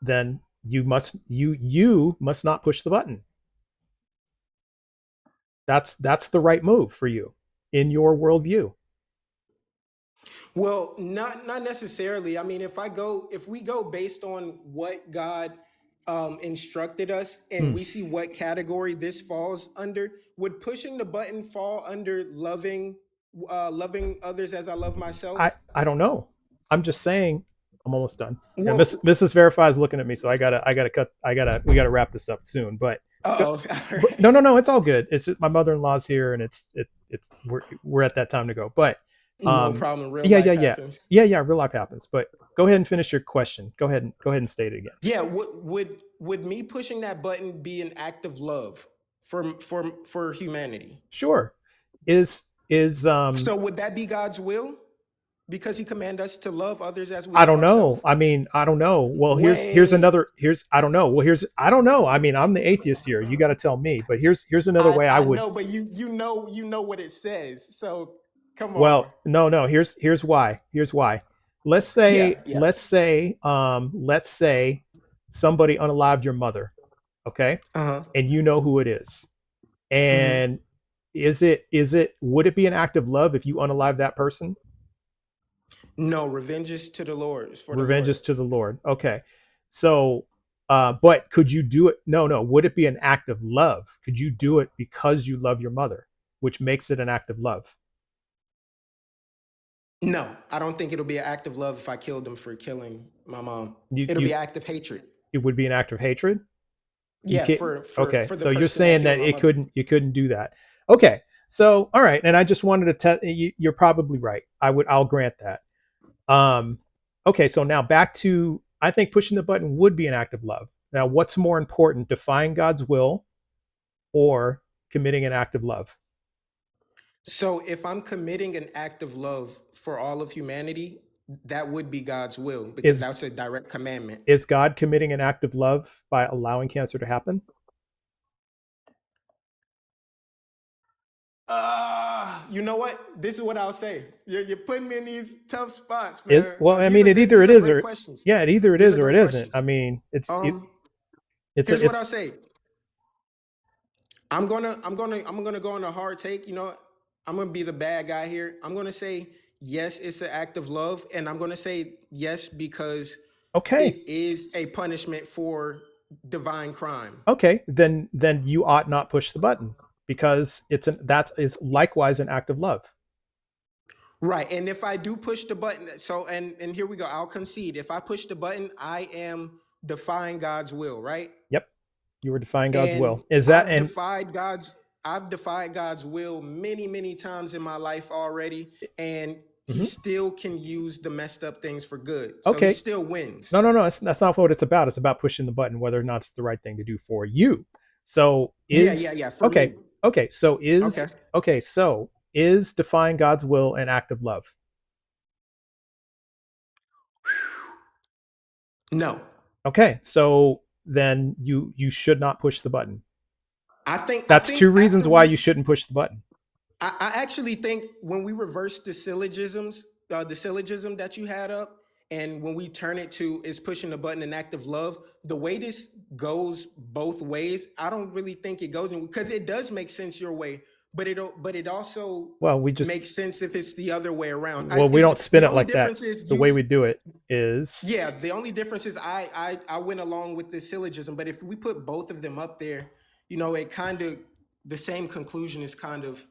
Then you must not push the button. That's the right move for you in your worldview. Well, not necessarily. I mean, if we go based on what God instructed us, and Hmm. we see what category this falls under, would pushing the button fall under loving others as I love myself? I don't know. I'm just saying. I'm almost done. And Well, Mrs. Verify is looking at me, so I gotta cut. We gotta wrap this up soon. oh, all No, right. no, no. It's all good. It's just my mother-in-law's here, and it's we're at that time to go. But No um, problem. Real yeah, yeah, life yeah, happens. yeah. Real life happens. But go ahead and finish your question. Go ahead and state it again. Yeah. Would me pushing that button be an act of love for humanity? Sure. Is So would that be God's will? Because He command us to love others as we I love don't know. ourselves. I mean, I don't know. Well, here's Wait. another here's I don't know. Well, here's I don't know. I mean, I'm the atheist here. You got to tell me. But here's another way I I would. know, but you know what it says. So come on. Well, no, no. Here's why. Here's why. Yeah, yeah. Let's say somebody unalived your mother, okay, Uh-huh. and you know who it is. Hmm. And would it be an act of love if you unalive that person? No, revenge is to the Lord. It's for the Revenge Lord. is to the Lord. Okay. So, but could you do it? No, no. Would it be an act of love? Could you do it because you love your mother, which makes it an act of love? No, I don't think it'll be an act of love if I killed them for killing my mom. You, It'll be you, an act of hatred. it would be an act of hatred. You Yeah, can't. for Okay. for the So you're person that saying killed that my mother. you couldn't do that. Okay. So, all right. And I just wanted to tell you, you're probably right. I'll grant that. Um, okay. So now back to, I think pushing the button would be an act of love. Now, what's more important, defying God's will or committing an act of love? So if I'm committing an act of love for all of humanity, that would be God's will because Is that's a direct commandment. is God committing an act of love by allowing cancer to happen? You know what? This is what I'll say. You're putting me in these tough spots, Is man. well, But I these mean, are it good. either These it are is great or questions. yeah, it either it These is are or it great isn't. questions. I mean, Um, it's Here's what I'll it's say. I'm gonna go on a hard take. You know, I'm gonna be the bad guy here. I'm gonna say yes, it's an act of love, and I'm gonna say yes because okay. it is a punishment for divine crime. Okay, then you ought not push the button because that is likewise an act of love. Right. And if I do push the button, so and here we go. I'll concede. If I push the button, I am defying God's will, right? Yep, you were defying God's And will. Is that I've and defied God's I've defied God's will many times in my life already, and He mhm. still can use the messed up things for good. So He Okay? still wins. No, no, no. That's not what it's about. It's about pushing the button, whether or not it's the right thing to do for you. So Yeah, yeah, is yeah. For okay. me. Okay. Okay. So is defying God's will an act of love? No. Okay. So then you should not push the button. That's two reasons after why we you shouldn't push the button. I actually think when we reverse the syllogisms, the syllogism that you had up, and when we turn it to is pushing the button an act of love, the way this goes both ways, I don't really think it goes because it does make sense your way, but it also Well, we just makes sense if it's the other way around. well, we don't spin The it only like that. difference is The way we do it is yeah, the only difference is I went along with the syllogism, but if we put both of them up there, it kind of the same conclusion is kind of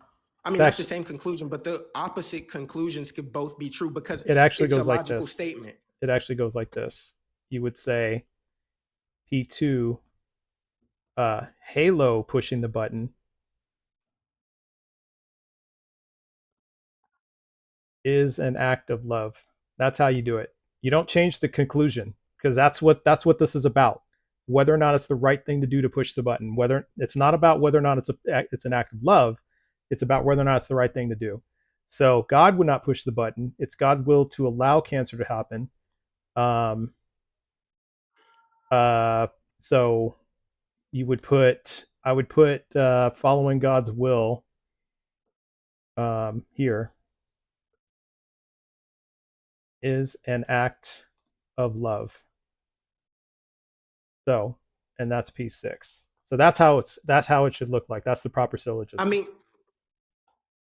I mean, not the actually, same conclusion, but the opposite conclusions could both be true because it actually it's a goes like logical this. statement. It actually goes like this. You would say P2 Halo pushing the button is an act of love. That's how you do it. You don't change the conclusion because that's what this is about. Whether or not it's the right thing to do to push the button. Whether it's not about whether or not it's an act of love, it's about whether or not it's the right thing to do. So God would not push the button. It's God's will to allow cancer to happen. So I would put following God's will here is an act of love. So, and that's P6. So that's how it should look like. That's the proper syllogism. I mean,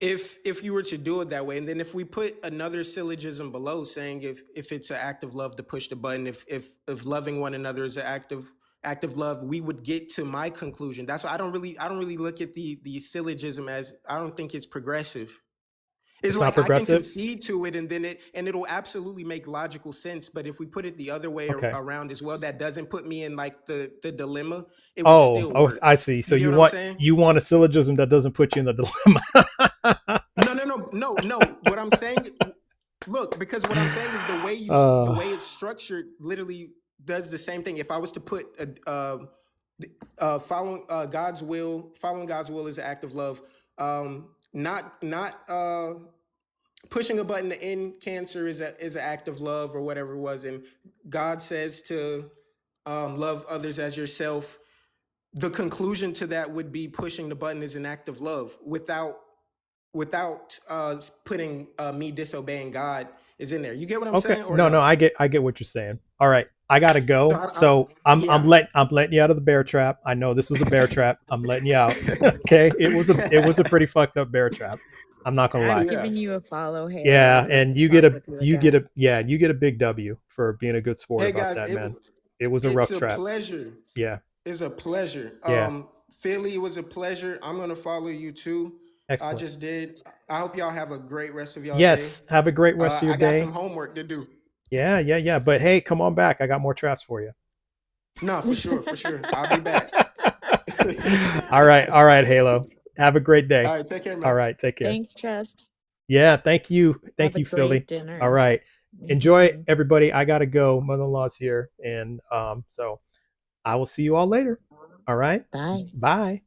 if you were to do it that way, and then if we put another syllogism below saying if it's an act of love to push the button, if loving one another is an act of love, we would get to my conclusion. That's why I don't really look at the syllogism as I don't think it's progressive. It's not like I can progressive? concede to it and then it'll absolutely make logical sense. But if we put it the other way Okay. around as well, that doesn't put me in like the dilemma. It would still work. I see. So You get what I'm saying? you want a syllogism that doesn't put you in the dilemma. No. What I'm saying, look, because what I'm saying is the way it's structured literally does the same thing. If I was to put following God's will is an act of love. Not pushing a button to end cancer is an act of love or whatever it was, and God says to love others as yourself. The conclusion to that would be pushing the button is an act of love without putting me disobeying God is in there. You get what I'm saying? Or No, I get what you're saying. All right, I gotta go. So I'm letting you out of the bear trap. I know this was a bear trap. I'm letting you out. Okay, it was a pretty fucked up bear trap. I'm not gonna lie. I'm giving you a follow. Hey, Yeah, and you get a big W for being a good sport about that, man. It was a rough trap. It's a pleasure. Yeah, it's a pleasure. Yeah. Philly, it was a pleasure. I'm gonna follow you too. Excellent. I just did. I hope y'all have a great rest of y'all day. Yes, have a great rest of your day. I got some homework to do. Yeah. But hey, come on back. I got more traps for you. No, for sure. I'll be back. All right, Halo. Have a great day. All right, take care, man. All right, take care. Thanks, Trust. Yeah, thank you. Thank Have you, a great Philly. dinner. All right. Enjoy, Mhm. everybody. I gotta go. Mother-in-law's here. And so I will see you all later. All right. Bye. Bye.